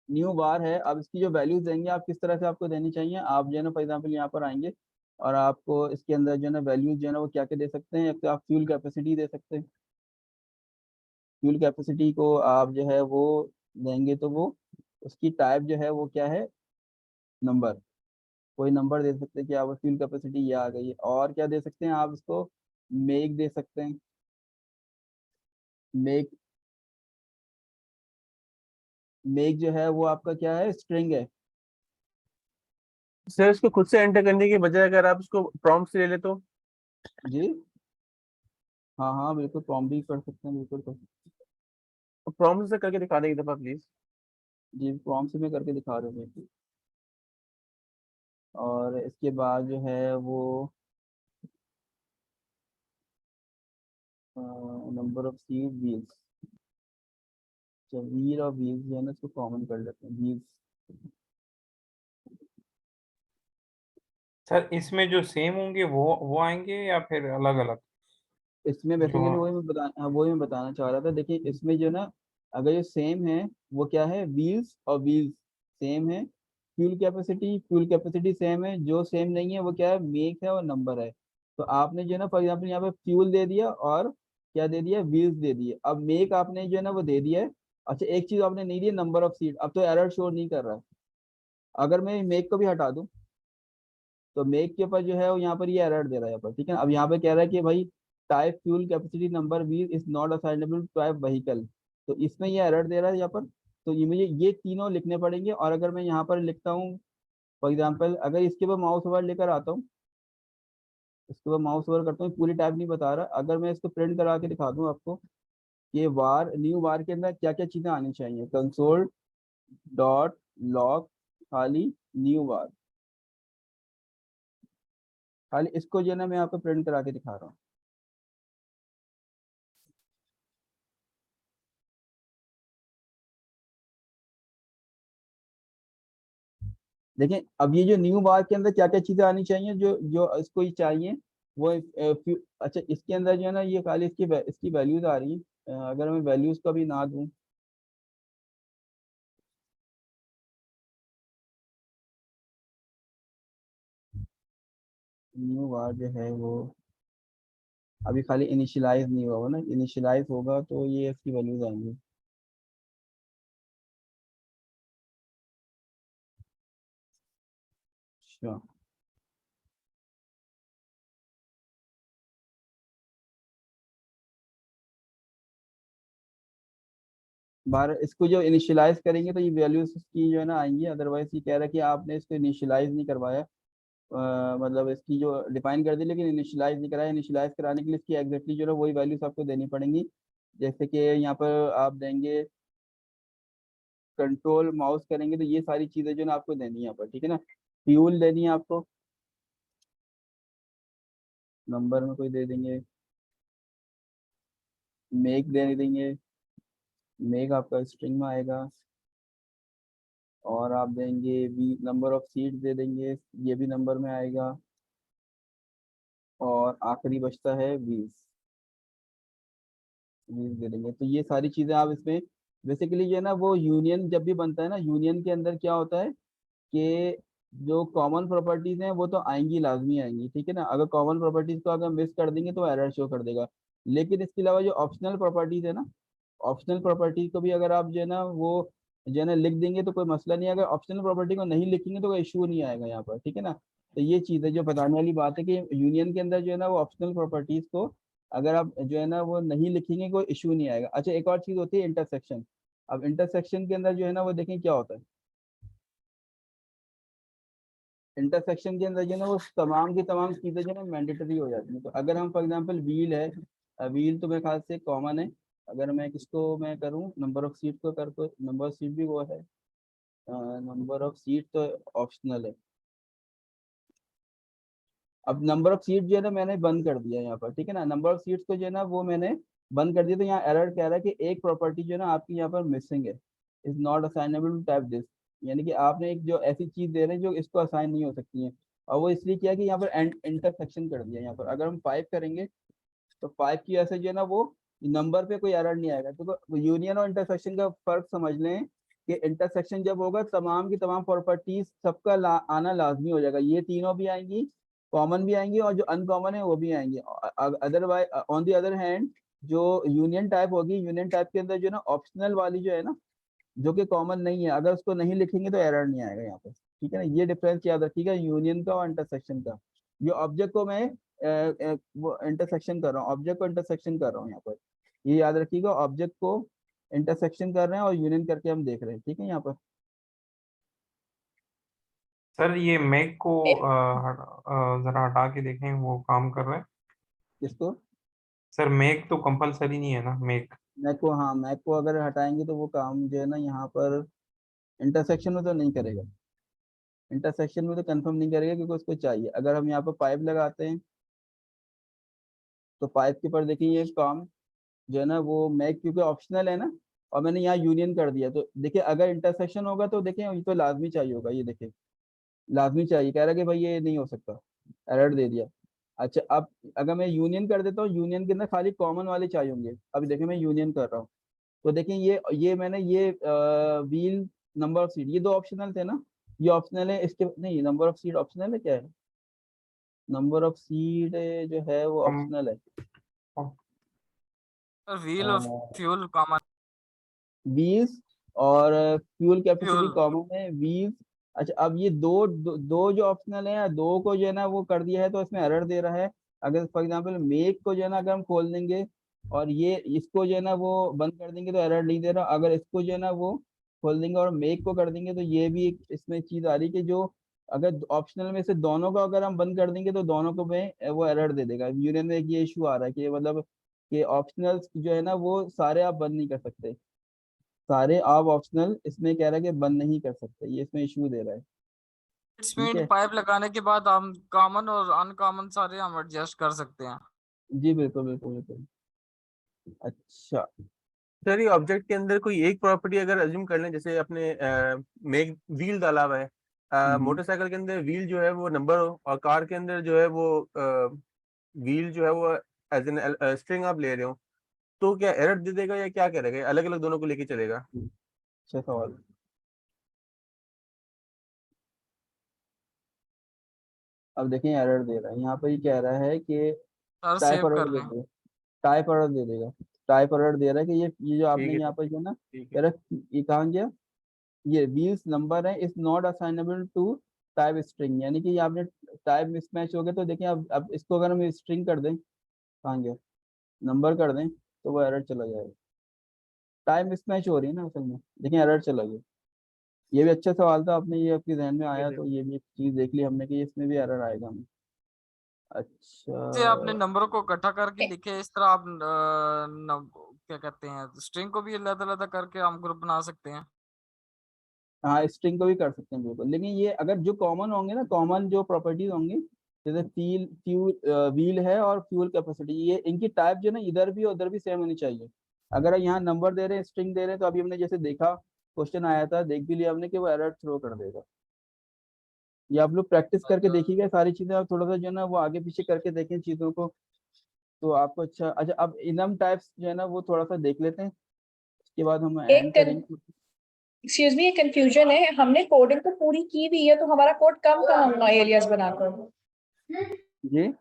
न्यू बार है। अब इसकी जो वैल्यूज देंगे आप किस तरह से आपको देनी चाहिए, आप जो है ना फॉर एग्जाम्पल यहाँ पर आएंगे, और आपको इसके अंदर जो है ना वैल्यूज जो है ना वो क्या क्या दे सकते हैं। एक तो आप फ्यूल कैपेसिटी दे सकते हैं। फ्यूल कैपेसिटी को आप जो है वो देंगे, तो वो उसकी टाइप जो है वो क्या है, नंबर। कोई नंबर दे सकते हैं कि आप फ्यूल कैपेसिटी ये आ गई है। और क्या दे सकते हैं आप इसको, मेक दे सकते हैं। मेक मेक जो है वो आपका क्या है, स्ट्रिंग है। सर इसको खुद से एंटर करने के बजाय अगर आप इसको प्रॉम्प्ट से ले ले तो। जी हाँ हाँ बिल्कुल, प्रॉम्प्ट भी कर सकते हैं, बिल्कुल कर सकते प्रॉम्प्ट से करके दिखा दें एक दफा प्लीज। हैं। जी प्रॉम्प्ट से मैं करके दिखा रहा हूँ। और इसके बाद जो है वो number of seat wheels, wheel और व्हील्स जो है ना इसको कॉमन कर लेते हैं, व्हील्स। सर इसमें जो सेम होंगे वो आएंगे या फिर अलग अलग? इसमें जो बेसिकली वही मैं बताना चाह रहा था। देखिए इसमें जो ना, अगर ये सेम है, वो क्या है, व्हील्स और व्हील्स सेम है। फ्यूल कैपेसिटी सेम है। जो सेम नहीं है वो क्या है, मेक है और नंबर है। तो आपने जो है ना फॉर एग्जाम्पल यहाँ पे फ्यूल दे दिया और क्या दे दिया, व्हील्स दे दिए। अब मेक आपने जो है ना वो दे दिया है। अच्छा, एक चीज आपने नहीं दी, नंबर ऑफ सीट। अब तो एरर शो नहीं कर रहा है। अगर मैं मेक को भी हटा दूं, तो मेक के ऊपर जो है वो यहाँ पर ये एरर दे रहा है यहाँ पर, ठीक है। अब यहाँ पे कह रहा है कि भाई type fuel capacity number wheel is not assignable to type vehicle. तो इसमें ये एरर दे रहा है यहाँ पर। तो ये मुझे ये तीनों लिखने पड़ेंगे। और अगर मैं यहाँ पर लिखता हूँ फॉर एग्जाम्पल, अगर इसके ऊपर माउस ओवर लेकर आता हूँ, इसके ऊपर माउस ओवर करता हूँ, पूरी टाइप नहीं बता रहा, अगर मैं इसको प्रिंट करा के दिखा दूँ आपको, ये वार न्यू वार के अंदर क्या क्या चीजें आनी चाहिए, कंसोल डॉट लॉग खाली न्यू वार, खाली इसको जो है ना मैं यहाँ पे प्रिंट करा के दिखा रहा हूँ। देखिए अब ये जो न्यू बार के अंदर क्या क्या चीजें आनी चाहिए, जो जो इसको ही चाहिए, वो अच्छा इसके अंदर जो है ना ये खाली इसकी वैल्यूज आ रही है। अगर मैं वैल्यूज का भी ना दूं, न्यू वार जो है वो अभी खाली इनिशियलाइज नहीं हुआ ना, इनिशियलाइज होगा तो ये इसकी वैल्यूज आएंगी। अच्छा, बार इसको जो इनिशियलाइज करेंगे तो ये वैल्यूज इसकी जो है ना आएंगी। अदरवाइज ये कह रहा है कि आपने इसको इनिशियलाइज नहीं करवाया, मतलब इसकी जो डिफाइन कर दी लेकिन इनिशियलाइज नहीं कराया। इनिशियलाइज कराने के लिए इसकी एग्जैक्टली जो है वही वैल्यूज आपको देनी पड़ेंगी। जैसे कि यहाँ पर आप देंगे कंट्रोल माउस करेंगे तो ये सारी चीजें जो है ना आपको देनी है यहाँ पर, ठीक है ना। फ्यूल देनी है आपको, नंबर में कोई दे देंगे। मेक दे देंगे, मेक आपका स्ट्रिंग में आएगा। और आप देंगे वी, नंबर ऑफ सीट दे देंगे, ये भी नंबर में आएगा। और आखिरी बचता है व्हील्स, व्हील्स दे देंगे। तो ये सारी चीजें आप इसमें बेसिकली जो है ना वो यूनियन जब भी बनता है ना, यूनियन के अंदर क्या होता है कि जो कॉमन प्रॉपर्टीज हैं वो तो आएंगी, लाजमी आएंगी, ठीक है ना। अगर कॉमन प्रॉपर्टीज को अगर मिस कर देंगे तो एरर शो कर देगा। लेकिन इसके अलावा जो ऑप्शनल प्रॉपर्टीज है ना, ऑप्शनल प्रॉपर्टी को भी अगर आप जो है ना वो जो है ना लिख देंगे तो कोई मसला नहीं है। अगर ऑप्शनल प्रॉपर्टी को नहीं लिखेंगे तो कोई इशू नहीं आएगा यहाँ पर, ठीक है ना। तो ये चीज़ है जो बताने वाली बात है कि यूनियन के अंदर जो है ना वो ऑप्शनल प्रॉपर्टीज को अगर आप जो है ना वो नहीं लिखेंगे कोई इशू नहीं आएगा। अच्छा, एक और चीज़ होती है इंटरसेक्शन। अब इंटरसेक्शन के अंदर जो है ना वो देखें क्या होता है। इंटरसेक्शन के अंदर जो है ना वो तमाम की तमाम चीज़ें जो है ना मैंडेटरी हो जाती हैं। तो अगर हम फॉर एग्जांपल व्हील है, व्हील तो मेरे ख्याल से कॉमन है। अगर मैं किसको मैं करूं, नंबर ऑफ सीट को कर, तो नंबर ऑफ सीट भी वो है, नंबर ऑफ सीट तो ऑप्शनल है। अब नंबर ऑफ सीट जो है ना मैंने बंद कर दिया यहाँ पर, ठीक है ना। नंबर ऑफ सीट्स को जो है ना वो मैंने बंद कर दिया। तो यहाँ एरर कह रहा है कि एक प्रॉपर्टी जो है ना आपकी यहाँ पर मिसिंग है, is not assignable to type this. यानी कि आपने एक जो ऐसी चीज दे रहे हैं जो इसको असाइन नहीं हो सकती है। और वो इसलिए किया कि यहाँ पर इंटरसेक्शन कर दिया यहाँ पर। अगर हम 5 करेंगे तो 5 की वजह से जो है ना वो नंबर पे कोई एरर नहीं आएगा। तो यूनियन और इंटरसेक्शन का फर्क समझ लें कि इंटरसेक्शन जब होगा तमाम की तमाम प्रॉपर्टीज सबका आना लाजमी हो जाएगा। ये तीनों भी आएंगी, कॉमन भी आएंगी और जो अनकॉमन है वो भी आएंगी। Otherwise on the other hand जो यूनियन टाइप होगी, यूनियन टाइप के अंदर जो है ना ऑप्शनल वाली जो है ना जो कि कॉमन नहीं है, अगर उसको नहीं लिखेंगे तो एरर नहीं आएगा यहाँ पर, ठीक है ना। ये डिफरेंस याद रखिएगा यूनियन का और इंटरसेक्शन का। ये ऑब्जेक्ट को मैं वो इंटरसेक्शन कर रहा हूँ, ऑब्जेक्ट को इंटरसेक्शन कर रहा हूँ यहाँ पर। ये याद रखिएगा, ऑब्जेक्ट को इंटरसेक्शन कर रहे हैं और यूनियन करके हम देख रहे हैं, ठीक है यहाँ पर। सर ये मेक को जरा हटा के देखें, वो काम कर रहे हैं। किसको? सर मेक तो कंपलसरी नहीं है ना, मेक। मैक को, हाँ मैक को अगर हटाएंगे तो वो काम जो है ना यहाँ पर इंटरसेक्शन में तो नहीं करेगा। इंटरसेक्शन में तो कंफर्म नहीं करेगा क्योंकि उसको चाहिए। अगर हम यहाँ पर पाइप लगाते हैं तो पाइप के ऊपर देखिए ये काम जो है ना वो मैक क्योंकि ऑप्शनल है ना, और मैंने यहाँ यूनियन कर दिया। तो देखिए अगर इंटरसेक्शन होगा तो देखिए ये तो लाजमी चाहिए होगा। ये देखिए लाजमी चाहिए, कह रहा है कि भाई ये नहीं हो सकता, एरर दे दिया। अच्छा, अब अगर मैं यूनियन कर देता हूँ, यूनियन के अंदर खाली कॉमन वाले चाहिए होंगे। अभी देखिए मैं यूनियन कर रहा हूँ तो देखिए ये मैंने ये व्हील, नंबर ऑफ सीट, ये दो ऑप्शनल थे ना, ये ऑप्शनल है। इसके नहीं, नंबर ऑफ सीट ऑप्शनल है क्या है? नंबर ऑफ सीट जो है वो हम ऑप्शनल है। व्हील और फ्यूल कॉमन। व्हील्स और फ्यूल कैपेसिटी फ्यूल कॉमन है, व्हील्स। अच्छा, अब ये दो जो ऑप्शनल है, दो को जो है ना वो कर दिया है तो इसमें एरर दे रहा है। अगर फॉर एग्जांपल मेक को जो है ना अगर हम खोल देंगे और ये इसको जो है ना वो बंद कर देंगे तो एरर नहीं दे रहा। अगर इसको जो है ना वो खोल देंगे और मेक को कर देंगे तो ये भी एक इसमें चीज आ रही है कि जो अगर ऑप्शनल में से दोनों को अगर हम बंद कर देंगे तो दोनों को में वो एरर दे देगा। यूनियन में एक ये इशू आ रहा है कि मतलब कि ऑप्शनल जो है ना वो सारे आप बंद नहीं कर सकते, सारे आप ऑप्शनल इसमें कह रहा है कि बंद नहीं कर सकते, ये इसमें इशू दे रहा है, ठीक स्पीड है। पाइप लगाने के बाद हम कॉमन और अनकॉमन सारे हम एडजस्ट कर सकते हैं। जी बिल्कुल बिल्कुल बिल्कुल। अच्छा, सर ये ऑब्जेक्ट के अंदर कोई एक प्रॉपर्टी अगर अज्यूम कर लें, जैसे अपने मेक व्हील डाला हुआ है, हम्म, मोटरसाइकिल के अंदर व्हील जो है वो नंबर हो और कार के अंदर जो है वो व्हील जो है वो एज एन स्ट्रिंग आप ले रहे हो, तो क्या एरर दे देगा या क्या करेगा, अलग अलग दोनों को लेके चलेगा? अच्छा सवाल। अब देखें एरर दे रहा है यहाँ पर, ये कह रहा है कि सर टाइप सेव एरर कर दे लें। देगा, टाइप एरर दे देगा, टाइप एरर दे रहा है कि ये जो आपने ठीक है यहाँ सर, पर जो ना ठीक कह है। रहा है, ये कहाँ गया, ये व्हील्स नंबर है is not assignable to type string, यानी कि ये आपने टाइप मिसमैच हो गया। तो देखिए अब इसको अगर हम स्ट्रिंग कर दें, कहाँ गया, नंबर कर दें, तो वो एरर चला जाएगा। टाइप मिसमैच हो रही है ना असल में, देखिए एरर चला गया। ये भी अच्छा सवाल था आपने, ये आपके जहन में ठीक है आया, सर। तो ये भी एक चीज देख ली हमने कि इसमें भी एरर आएगा हमें। से आपने अच्छा, नंबरों को इकट्ठा करके लिखे, इस तरह आप क्या कहते हैं, स्ट्रिंग को भी अलग अलग करके हम ग्रुप बना सकते हैं। हाँ स्ट्रिंग को भी कर सकते हैं बिल्कुल, लेकिन ये अगर जो कॉमन होंगे ना, कॉमन जो प्रॉपर्टीज होंगी, जैसे व्हील है और फ्यूल कैपेसिटी, ये इनकी टाइप जो है ना इधर भी और उधर भी सेम होनी चाहिए। अगर यहाँ नंबर दे रहे हैं, स्ट्रिंग दे रहे हैं, तो अभी हमने जैसे देखा, क्वेश्चन आया था, देख भी लिया हमने कि वो एरर थ्रो कर देगा। ये आप लोग प्रैक्टिस करके अच्छा देखिएगा सारी चीजें, आप थोड़ा सा जो है ना वो आगे पीछे करके देखें चीजों को, तो आपको अच्छा अब इनम टाइप्स जो है ना वो थोड़ा सा देख लेते हैं, उसके बाद हम एंड करेंगे। एक्सक्यूज मी, ये कंफ्यूजन है, हमने कोडिंग तो पूरी की हुई है, तो हमारा कोड कम कहाँ एलियास बनाकर? जी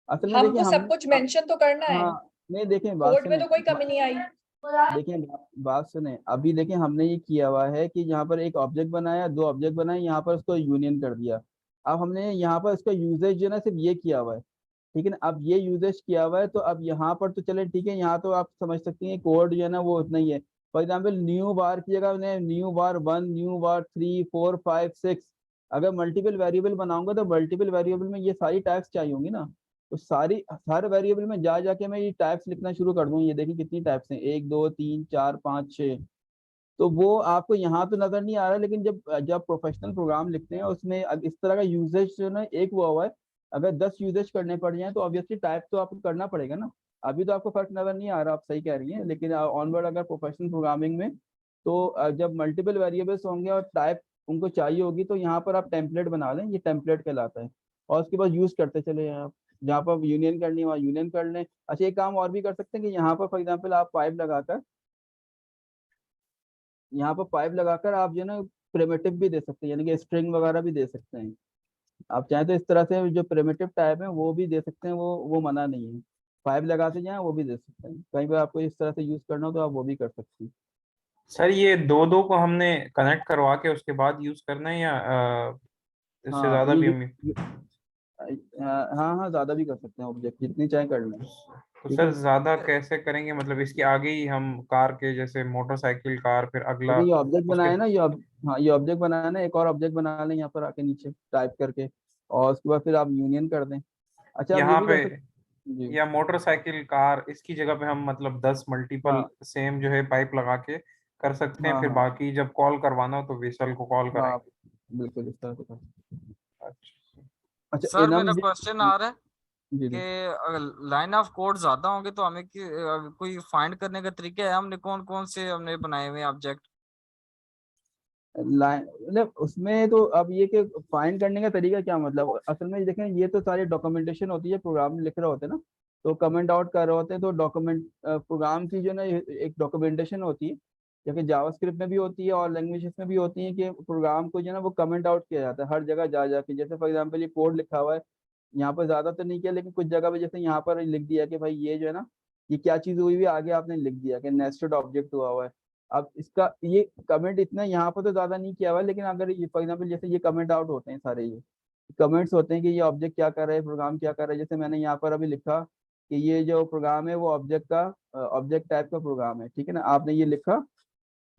असल में देखिए हमको सब हमने कुछ मेंशन तो करना है, हाँ नहीं देखें बात कोड में सुने, तो कोई कमी नहीं आई। देखिए बात सुने, अभी देखिए हमने ये किया हुआ है कि यहाँ पर एक ऑब्जेक्ट बनाया, दो ऑब्जेक्ट बनाए, यहाँ पर उसको यूनियन कर दिया। अब हमने यहाँ पर इसका यूजेज जो है ना सिर्फ ये किया हुआ है, ठीक है ना, अब ये यूजेज किया हुआ है, तो अब यहाँ पर तो चले ठीक है, यहाँ तो आप समझ सकती हैं कोड जो है ना वो उतना ही है। फॉर एग्जाम्पल न्यू बार की जगह मैंने न्यू बार 1, न्यू बार 3, 4, 5, 6, अगर मल्टीपल वेरिएबल बनाऊंगा तो मल्टीपल वेरिएबल में ये सारी टाइप्स चाहिए होंगी ना, तो सारी हर वेरिएबल में जा जाके मैं ये टाइप्स लिखना शुरू कर दूं, ये देखिए कितनी टाइप्स हैं, 1 2 3 4 5 6। तो वो आपको यहाँ तो नजर नहीं आ रहा, लेकिन जब जब प्रोफेशनल प्रोग्राम लिखते हैं उसमें इस तरह का यूजेज जो है ना एक हुआ हुआ है, अगर 10 यूजेज करने पड़ जाए तो ऑब्वियसली टाइप तो आपको करना पड़ेगा ना। अभी तो आपको फर्क नजर नहीं आ रहा, आप सही कह रही हैं, लेकिन ऑनवर्ड अगर प्रोफेशनल प्रोग्रामिंग में, तो जब मल्टीपल वेरिएबल्स होंगे और टाइप उनको चाहिए होगी, तो यहाँ पर आप टेम्पलेट बना लें, ये टेम्पलेट कहलाता है, और उसके बाद यूज करते चले जाएं आप, जहाँ पर यूनियन करनी है वहाँ यूनियन कर लें। अच्छा एक काम और भी कर सकते हैं कि यहाँ पर फॉर एग्जाम्पल आप पाइप लगाकर, यहाँ पर पाइप लगाकर आप जो है ना प्रिमिटिव भी दे सकते हैं, यानी कि स्ट्रिंग वगैरह भी दे सकते हैं। आप चाहें तो इस तरह से जो प्रिमिटिव टाइप है वो भी दे सकते हैं, वो मना नहीं है, पाइप लगाते जाएं वो भी दे सकते हैं, कहीं पर आपको इस तरह से यूज करना हो तो आप वो भी कर सकते हैं। सर ये दो दो को हमने कनेक्ट करवा के उसके बाद यूज करना है, या इससे हाँ ज्यादा भी हम? हाँ हाँ ज्यादा भी कर सकते हैं, ऑब्जेक्ट जितनी चाहे कर लें, तो ठीक सर है। ज्यादा कैसे करेंगे, मतलब इसके आगे ही हम कार के जैसे मोटरसाइकिल कार, फिर अगला देखिए ये ऑब्जेक्ट उसके? बनाए ना, हाँ ये ऑब्जेक्ट बनाना है, एक और ऑब्जेक्ट बना लें यहाँ पर आके नीचे टाइप करके, और उसके बाद फिर आप यूनियन कर दें। अच्छा आप ये यहाँ भी पे कर सकते जी। या मोटरसाइकिल कार, इसकी जगह पे हम मतलब 10 मल्टीपल हाँ सेम जो है पाइप लगा के कर सकते हैं, हाँ फिर हाँ बाकी जब कॉल करवाना हो तो वेसल को कॉल हाँ करेंगे। बिल्कुल इस तरह से कर सकते हैं। अच्छा। अच्छा सर इनम मेरा जी क्वेश्चन आ रहा है जी जी। कि लाइन ऑफ कोड ज्यादा होंगे तो हमें कोई फाइंड करने का तरीका है, हमने कौन कौन से हमने बनाए हुए ऑब्जेक्ट? लाइन मतलब उसमें तो अब ये कि फाइंड करने का तरीका क्या, मतलब असल में देखें ये तो सारी डॉक्यूमेंटेशन होती है, प्रोग्राम लिख रहे होते हैं ना, तो कमेंट आउट कर रहे होते हैं, तो डॉक्यूमेंट प्रोग्राम की जो ना एक डॉक्यूमेंटेशन होती है, जैसे जावास्क्रिप्ट में भी होती है और लैंग्वेजेस में भी होती है, कि प्रोग्राम को जो है ना वो कमेंट आउट किया जाता है हर जगह जा जाके, जैसे फॉर एग्जाम्पल ये कोड लिखा हुआ है, यहाँ पर ज्यादा तो नहीं किया, लेकिन कुछ जगह पे जैसे यहाँ पर लिख दिया कि भाई ये जो है ना ये क्या चीज हुई हुई है, आगे आपने लिख दिया कि नेस्टेड ऑब्जेक्ट हुआ हुआ है। अब इसका ये कमेंट इतना यहाँ पर तो ज्यादा नहीं किया हुआ है, लेकिन अगर ये फॉर एग्जाम्पल जैसे ये कमेंट आउट होते हैं सारे, ये कमेंट्स होते हैं कि ये ऑब्जेक्ट क्या कर रहा है, प्रोग्राम क्या कर रहा है, जैसे मैंने यहाँ पर अभी लिखा कि ये जो प्रोग्राम है वो ऑब्जेक्ट का ऑब्जेक्ट टाइप का प्रोग्राम है, ठीक है ना, आपने ये लिखा,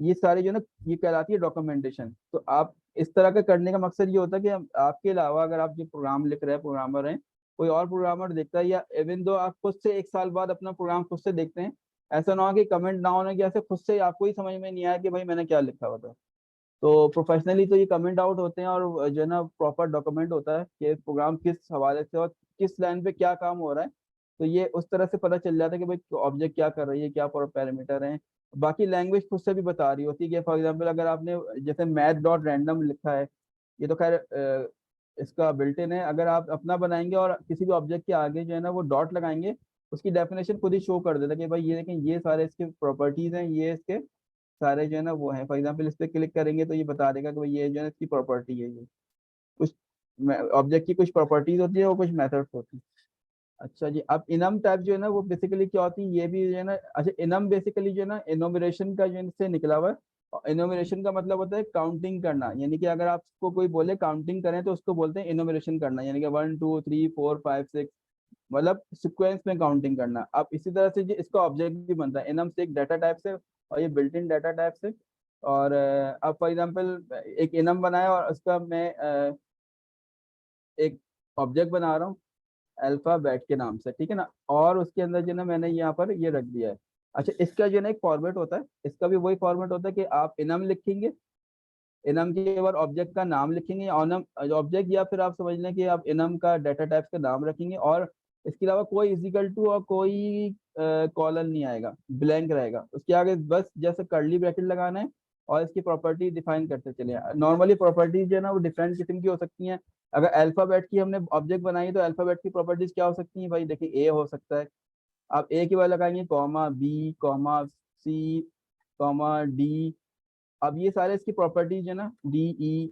ये सारे जो ना ये कहलाती है डॉक्यूमेंटेशन। तो आप इस तरह का करने का मकसद ये होता है कि आपके अलावा अगर आप जो प्रोग्राम लिख रहे हैं, प्रोग्रामर हैं, कोई और प्रोग्रामर देखता है, या इवन दो आप खुद से 1 साल बाद अपना प्रोग्राम खुद से देखते हैं, ऐसा ना हो कि कमेंट ना होने की ऐसे खुद से आपको ही समझ में नहीं आया कि भाई मैंने क्या लिखा हुआ था। तो प्रोफेशनली तो ये कमेंट आउट होते हैं, और जो है ना प्रॉपर डॉक्यूमेंट होता है कि प्रोग्राम किस हवाले से और किस लाइन पे क्या काम हो रहा है, तो ये उस तरह से पता चल जाता है कि भाई ऑब्जेक्ट क्या कर रही है, क्या पैरामीटर हैं। बाकी लैंग्वेज खुद से भी बता रही होती है कि फॉर एग्जांपल अगर आपने जैसे मैथ डॉट रैंडम लिखा है, ये तो खैर इसका बिल्ट इन है। अगर आप अपना बनाएंगे और किसी भी ऑब्जेक्ट के आगे जो है ना वो डॉट लगाएंगे, उसकी डेफिनेशन खुद ही शो कर देता है कि भाई ये देखें ये सारे इसके प्रॉपर्टीज हैं, ये इसके सारे जो है ना वो हैं। फॉर एग्जांपल इस पे क्लिक करेंगे तो ये बता देगा कि भाई ये जो है इसकी प्रॉपर्टी है। ये कुछ ऑब्जेक्ट की कुछ प्रॉपर्टीज होती है और कुछ मेथड्स होती है। अच्छा जी, अब इनम टाइप जो है ना वो बेसिकली क्या होती है, ये भी जो है ना, अच्छा इनम बेसिकली जो है ना इनोमिनेशन का जो से निकला हुआ है। इनोमिनेशन का मतलब होता है काउंटिंग करना, यानी कि अगर आपको कोई बोले काउंटिंग करें तो उसको बोलते हैं इनोमिनेशन करना, यानी कि 1 2 3 4 5 6 मतलब सीक्वेंस में काउंटिंग करना। अब इसी तरह से इसका ऑब्जेक्ट भी बनता है इनम से, एक डाटा टाइप से, और ये बिल्ट इन डाटा टाइप से। और अब फॉर एग्जांपल एक इनम बनाया और उसका मैं एक ऑब्जेक्ट बना रहा हूँ अल्फाबेट के नाम से, ठीक है ना, और उसके अंदर जो है ना मैंने यहाँ पर ये रख दिया है। अच्छा, इसका जो है ना एक फॉर्मेट होता है, इसका भी वही फॉर्मेट होता है कि आप इनम लिखेंगे, इनम के बाद ऑब्जेक्ट का नाम लिखेंगे, ऑनम ऑब्जेक्ट, या फिर आप समझ लें कि आप इनम का डाटा टाइप का नाम रखेंगे, और इसके अलावा कोई इजिकल टू और कोई कॉलन नहीं आएगा, ब्लैंक रहेगा। उसके आगे बस जैसे कर्ली ब्रैकेट लगाना है और इसकी प्रॉपर्टी डिफाइन करते चले। नॉर्मली प्रॉपर्टीज जो है ना वो डिफरेंट किस्म की हो सकती हैं। अगर अल्फाबेट की हमने ऑब्जेक्ट बनाई तो अल्फाबेट की प्रॉपर्टीज क्या हो सकती हैं भाई, देखिए ए हो सकता है, आप ए के बाद लगाएंगे comma B comma C comma D. अब ये सारे इसकी प्रॉपर्टीज है ना डी ई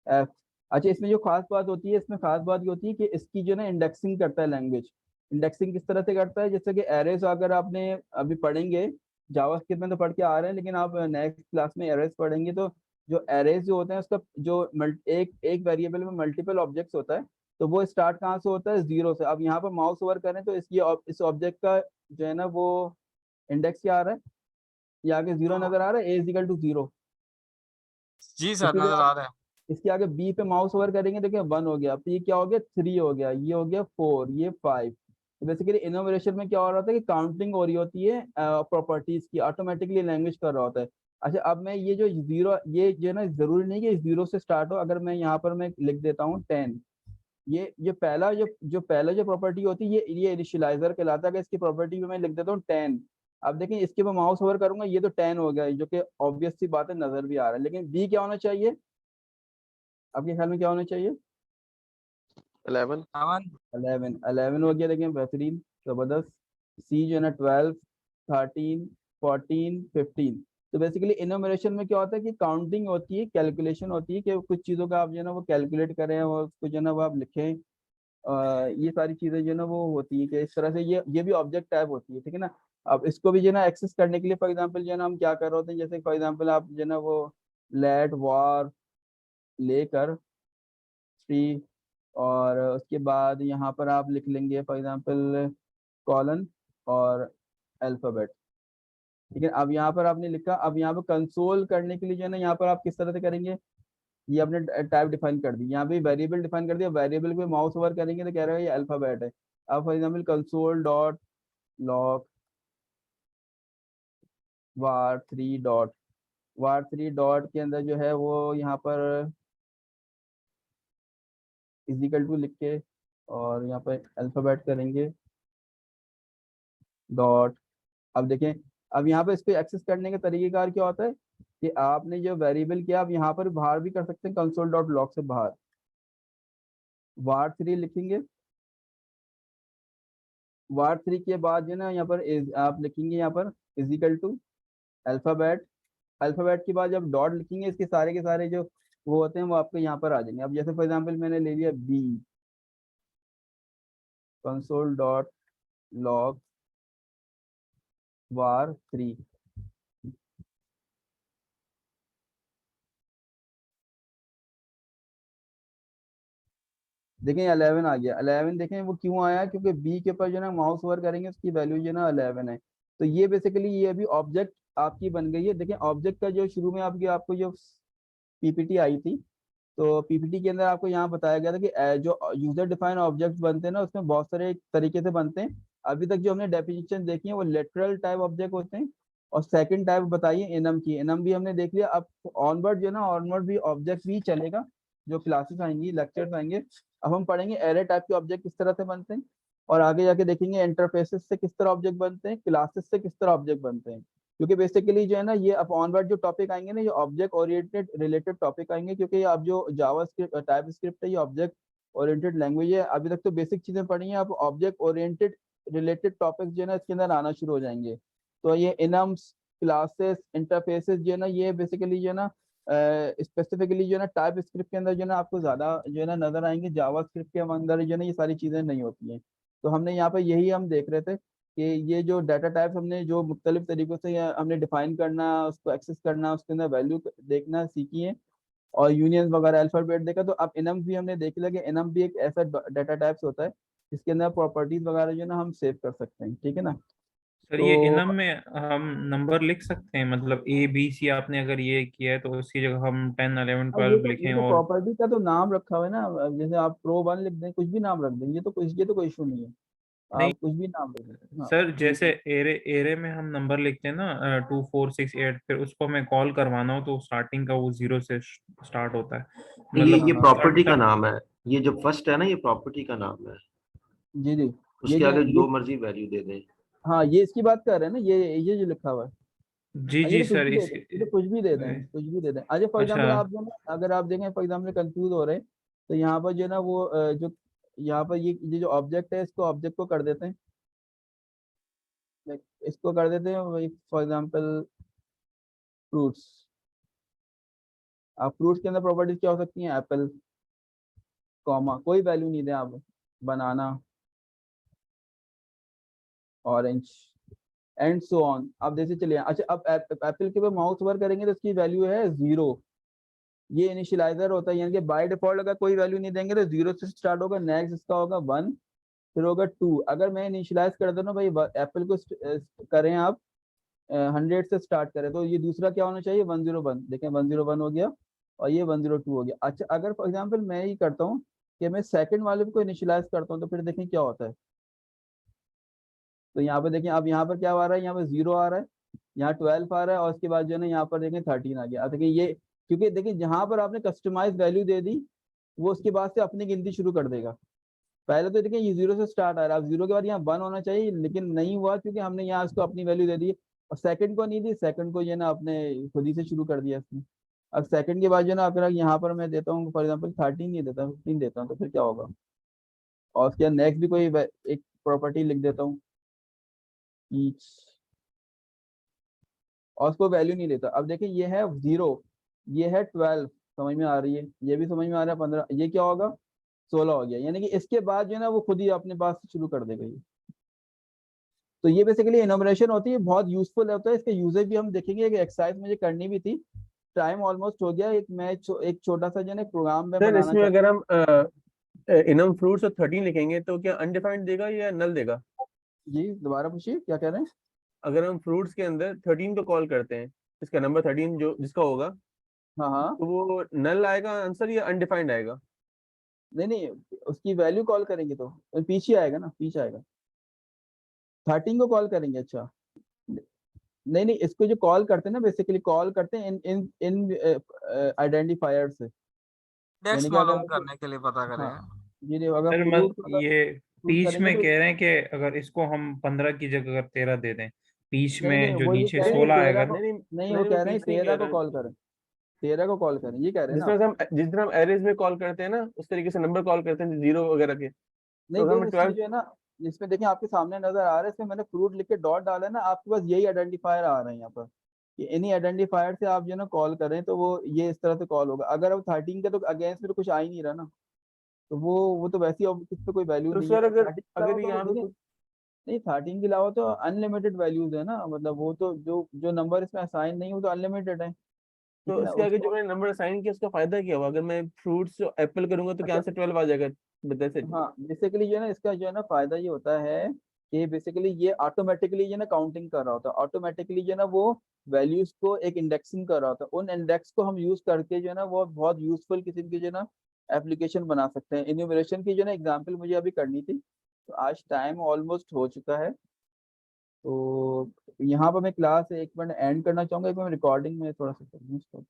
एफ। अच्छा, इसमें जो खास बात होती है, इसमें खास बात ये होती है कि इसकी जो ना इंडेक्सिंग करता है लैंग्वेज। इंडेक्सिंग किस तरह से करता है, जैसे कि एरेज अगर आपने अभी पढ़ेंगे, जावास्क्रिप्ट में तो पढ़ के आ रहे हैं, लेकिन आप नेक्स्ट क्लास में एरेज पढ़ेंगे तो जो एरेज जो होते हैं उसका जो एक एक वेरिएबल में मल्टीपल ऑब्जेक्ट्स होता है, तो वो स्टार्ट कहाँ से होता है, जीरो से। अब यहाँ पर माउस ओवर करें तो इस ऑब्जेक्ट का जो है ना वो इंडेक्स क्या आ रहा है, ये आगे जीरो नजर आ रहा है, A is equal to zero. जी सर, इसी नजर तरह आ रहा है। इसके आगे बी पे माउस ओवर करेंगे, देखिए 1 हो गया, ये क्या हो गया 3 हो गया, ये हो गया 4, ये 5। तो बेसिकली इनोवेशन में क्या हो रहा था कि काउंटिंग हो रही होती है प्रॉपर्टीज की, ऑटोमेटिकली लैंग्वेज कर रहा होता है। अच्छा, अब मैं ये जो जीरो, ये जो है ना जरूरी नहीं कि जीरो से स्टार्ट हो, अगर मैं यहाँ पर मैं लिख देता हूँ 10, ये पहला जो प्रॉपर्टी होती है ये इनिशियलाइजर कहलाता है। अगर इसकी प्रॉपर्टी में मैं लिख देता हूँ 10, अब देखिए इसके मैं माउस ओवर करूंगा, ये तो 10 हो गया, जो कि ऑब्वियस सी बात है, नजर भी आ रहा है। लेकिन बी क्या होना चाहिए, आपके ख्याल में क्या होना चाहिए, 11 11 11 हो गया, देखिए बेहतरीन, जबरदस्त। सी जो है ना 12 13 14 15। तो बेसिकली इनोमिनेशन में क्या होता है कि काउंटिंग होती है, कैलकुलेशन होती है, कि कुछ चीज़ों का आप जो है ना वो कैलकुलेट करें और उसको जो है ना वो आप लिखें। ये सारी चीज़ें जो है ना वो होती है कि इस तरह से ये भी ऑब्जेक्ट टाइप होती है, ठीक है ना। अब इसको भी जो है ना एक्सेस करने के लिए फॉर एग्जांपल जो है ना हम क्या कर रहे होते हैं, जैसे फॉर एग्जांपल आप जो है ना वो लेट वार लेकर थ्री, और उसके बाद यहाँ पर आप लिख लेंगे फॉर एग्जांपल कॉलन और अल्फाबेट, ठीक है। अब यहाँ पर आपने लिखा, अब यहाँ पर कंसोल करने के लिए जो है ना यहाँ पर आप किस तरह से करेंगे, ये आपने टाइप डिफाइन कर दी, यहाँ पे वेरिएबल डिफाइन कर दिया, वेरिएबल पे माउस ओवर करेंगे तो कह रहा है ये अल्फाबेट है। अब for example console dot log var3 के अंदर जो है वो यहाँ पर इजिकल टू लिख के और यहाँ पर अल्फाबेट करेंगे डॉट। अब देखें, अब यहाँ पे इसको एक्सेस करने का तरीकेकार क्या होता है कि आपने जो वेरिएबल किया आप यहाँ पर बाहर भी कर सकते हैं, कंसोल डॉट लॉग से बाहर var3 लिखेंगे। var3 के बाद जो है ना यहाँ पर आप लिखेंगे यहाँ पर इजिकल टू अल्फाबेट। अल्फाबेट के बाद जब डॉट लिखेंगे इसके सारे के सारे जो वो होते हैं वो आपके यहाँ पर आ जाएंगे। अब जैसे फॉर एग्जांपल मैंने ले लिया B, console dot log var3, देखें 11 आ गया। 11 देखें वो क्यों आया, क्योंकि बी के ऊपर जो है ना माउस ओवर करेंगे उसकी वैल्यू जो है ना 11 है। तो ये बेसिकली ये अभी ऑब्जेक्ट आपकी बन गई है। देखें ऑब्जेक्ट का जो शुरू में आपको जो पीपीटी आई थी, तो पीपीटी के अंदर आपको यहाँ बताया गया था कि जो यूजर डिफाइन ऑब्जेक्ट बनते हैं ना उसमें बहुत सारे तरीके से बनते हैं। अभी तक जो हमने डेफिनेशन देखी है वो लेटरल टाइप ऑब्जेक्ट होते हैं, और सेकंड टाइप बताइए इनम की, इनम भी हमने देख लिया। अब ऑनवर्ड जो है ना ऑनवर्ड भी ऑब्जेक्ट भी चलेगा, जो क्लासेस आएंगी लेक्चर्स आएंगे। अब हम पढ़ेंगे एरे टाइप के ऑब्जेक्ट किस तरह से बनते हैं, और आगे जाके देखेंगे इंटरफेसेस से किस तरह ऑब्जेक्ट बनते हैं, क्लासेस से किस तरह ऑब्जेक्ट बनते हैं। क्योंकि बेसिकली जो है ना ये अब ऑनवर्ड जो टॉपिक आएंगे ना, ये ऑब्जेक्ट ओरिएंटेड रिलेटेड टॉपिक आएंगे, क्योंकि अब जो जावा स्क्रिप्ट टाइप स्क्रिप्ट है ये ऑब्जेक्ट ओरिएंटेड लैंग्वेज है। अभी तक तो बेसिक चीजें पढ़ी हैं, अब ऑब्जेक्ट ओरिएंटेड रिलेटेड टॉपिक्स जो है ना इसके अंदर आना शुरू हो जाएंगे। तो ये इनम्स, क्लासेस, इंटरफेसेस जो है ना ये बेसिकली जो है ना स्पेसिफिकली जो है ना टाइप स्क्रिप्ट के अंदर जो है ना आपको ज्यादा जो है ना नजर आएंगे, जावा स्क्रिप्ट के अंदर जो है ना ये सारी चीजें नहीं होती हैं। तो हमने यहाँ पे यही हम देख रहे थे कि ये जो डाटा टाइप्स हमने जो मुख्तलिफ तरीकों से हमने डिफाइन करना, उसको एक्सेस करना, उसके अंदर वैल्यू देखना सीखी है, और यूनियन वगैरह अल्फाबेट देखा। तो अब इनम्स भी हमने देख लिया कि इनम भी एक ऐसा डाटा टाइप्स होता है जिसके अंदर प्रॉपर्टीज वगैरह जो है ना हम सेव कर सकते हैं, ठीक है ना। सर तो ये इनम में हम नंबर लिख सकते हैं, मतलब ए बी सी आपने अगर ये किया है तो उसकी जगह हम 10 11 अब 12 लिखें ये तो और प्रॉपर्टी का तो नाम रखा हुआ है ना, अब जैसे आप प्रो 1 लिख दें, कुछ भी नाम रख दें, ये तो कोई इशू नहीं है, नहीं आप कुछ भी नाम रख दें। हाँ सर, जैसे ये- एरे एरे में हम नंबर लिखते हैं ना 2 4 6 8, फिर उसको हमें कॉल करवाना हो तो स्टार्टिंग का वो 0 से स्टार्ट होता है, ये मतलब ये हाँ हाँ प्रॉपर्टी का नाम है। ये जो फर्स्ट है ना, ये प्रॉपर्टी का नाम है। जी जी, ये उसके जो आगे ये जो मर्जी वैल्यू दे दें। हाँ ये इसकी बात कर रहे हैं ना, ये जो लिखा हुआ है। जी ये जी तो कुछ सर भी दे दें, इस ये तो कुछ भी दे दें, कुछ भी दे दें। अच्छा फॉर अच्छा एग्जांपल आप जो ना अगर आप देखें फॉर एग्जांपल कंफ्यूज हो रहे हैं, तो यहाँ पर जो है ना वो जो यहाँ पर ये जो ऑब्जेक्ट है इसको ऑब्जेक्ट को कर देते हैं, इसको कर देते हैं वही फॉर एग्जांपल फ्रूट्स। आप फ्रूट्स के अंदर प्रॉपर्टीज क्या हो सकती हैं, एप्पल, कॉमा कोई वैल्यू नहीं दें आप, बनाना, ऑरेंज एंड सो ऑन, आप जैसे चलिए। अच्छा अब एप्पल के ऊपर माउस ओवर करेंगे तो इसकी वैल्यू है 0, ये इनिशियलाइजर होता है, यानी कि बाय डिफॉल्ट अगर कोई वैल्यू नहीं देंगे तो 0 से स्टार्ट होगा, नेक्स्ट इसका होगा 1, फिर होगा 2। अगर मैं इनिशियलाइज कर दूं ना भाई एप्पल को करें आप 100 से स्टार्ट करें, तो ये दूसरा क्या होना चाहिए 101, देखें 101 हो गया और ये 102 हो गया। अच्छा अगर फॉर एग्जाम्पल मैं ये करता हूँ कि मैं सेकंड वाले को इनिशियलाइज करता हूँ, तो फिर देखें क्या होता है। तो यहाँ पे देखें अब यहाँ पर क्या आ रहा है, यहाँ पर 0 आ रहा है, यहाँ 12 आ रहा है, और उसके बाद जो है ना यहाँ पर देखें 13 आ गया। अब देखिए ये क्योंकि देखिए जहाँ पर आपने कस्टमाइज वैल्यू दे दी, वो उसके बाद से अपनी गिनती शुरू कर देगा। पहले तो देखिए ये 0 से स्टार्ट आ रहा है, अब 0 के बाद यहाँ 1 होना चाहिए, लेकिन नहीं हुआ क्योंकि हमने यहाँ इसको अपनी वैल्यू दे दी, और सेकंड को नहीं दी, सेकंड को ये ना अपने खुद ही से शुरू कर दिया इसने। अब सेकंड के बाद जो है ना अगर यहाँ पर मैं देता हूँ फॉर एग्जाम्पल 13 नहीं देता, 15 देता हूँ, तो फिर क्या होगा। और उसके बाद नेक्स्ट भी कोई एक प्रॉपर्टी लिख देता हूँ ईच, और उसको वैल्यू नहीं देता। अब देखिए ये है 0, ये है 12, समझ में आ रही है, ये भी समझ में आ रहा है 15, ये क्या होगा 16 हो गया, यानी कि इसके बाद जो है ना वो खुद ही अपने पास से शुरू कर देगा ये। तो ये बेसिकली इनोमरेशन होती है, बहुत यूजफुल होता है, इसके यूजेज भी हम देखेंगे। एक एक्सरसाइज मुझे करनी भी थी, टाइम ऑलमोस्ट हो गया, एक छोटा सा जो है प्रोग्राम में सर बनाना इसमें चाहता अगर हम इनम फ्रूट्स और 13 लिखेंगे तो क्या अनडिफाइंड देगा या नल देगा? हूं। जी दोबारा पूछिए क्या कह रहे हैं। अगर हम फ्रूट्स के अंदर 13 को कॉल करते हैं, इसका नंबर 13 जो जिसका होगा, हाँ हाँ, तो वो नल आएगा आंसर या अनडिफाइंड आएगा? नहीं नहीं, उसकी वैल्यू कॉल करेंगे तो पीछे आएगा ना, पीछे आएगा। 13 को कॉल करेंगे, अच्छा नहीं नहीं, इसको जो कॉल करते हैं ना बेसिकली कॉल करते हैं इन इन इन आइडेंटिफायर से, इंडेक्स यानी कि अगर मालूम करने के लिए पता हाँ करें। जी नहीं, अगर सर फ्रूट अगर ये फ्रूट बीच करेंगे में तो कह रहे हैं कि अगर इसको हम 15 की जगह अगर 13 दे दें, बीच नहीं नहीं, में जो वो ये नीचे कह रहे हैं 16 13 आएगा को, ना। नहीं नहीं नहीं नहीं वो नहीं, मैं कह रहे हैं बीच नहीं कह 13 को रहा। कॉल करें, 13 को कॉल करें, ये कह रहे हैं ना आप। जिस तरह हम एरेज में कॉल करते हैं ना, उस तरीके से नंबर कॉल करते हैं 0 वगैरह के, नहीं तो वो हम इसमें 12। जो है ना, इसमें देखें आपके सामने नजर आ रहा है, इसमें मैंने फ्रूट लिख के डॉट डाला है ना, आपके पास यही आइडेंटिफायर आ रहे हैं यहाँ पर, कि इन्हीं आइडेंटिफायर से आप जो है ना कॉल करें तो वो ये इस तरह से कॉल होगा। अगर अब 13 के तो अगेंस्ट में तो कुछ आ ही नहीं रहा ना, तो वो तो वैसे ही किस पे कोई वैल्यू तो नहीं है। सर अगर 13 के अलावा अगर तो यहाँ पे देखिए, कुछ, नहीं 13 के अलावा तो अनलिमिटेड वैल्यूज है ना, मतलब वो तो जो जो नंबर इसमें असाइन नहीं हो तो अनलिमिटेड है, ठीक तो है ना इसके आगे जो उसको। मैंने नंबर असाइन किया उसका फायदा क्या हुआ? अगर मैं फ्रूट्स जो एप्पल करूंगा तो क्या अच्छा आंसर 12 आ जाएगा? बताइए। हाँ, बेसिकली जो है ना इसका जो है ना फायदा ये होता है कि बेसिकली ये ऑटोमेटिकली जो है ना काउंटिंग कर रहा होता है, ऑटोमेटिकली जो है ना वो वैल्यूज को एक इंडेक्सिंग कर रहा होता है, उन इंडेक्स को हम यूज करके जो है ना वो बहुत यूजफुल किस्म की जो है ना एप्लीकेशन बना सकते हैं। इन्यूमरेशन की जो है ना एग्जाम्पल मुझे अभी करनी थी, तो आज टाइम ऑलमोस्ट हो चुका है, तो यहाँ पर मैं क्लास एक मिनट एंड करना चाहूंगा, एक मिनट रिकॉर्डिंग में थोड़ा सा कर दूं इसको।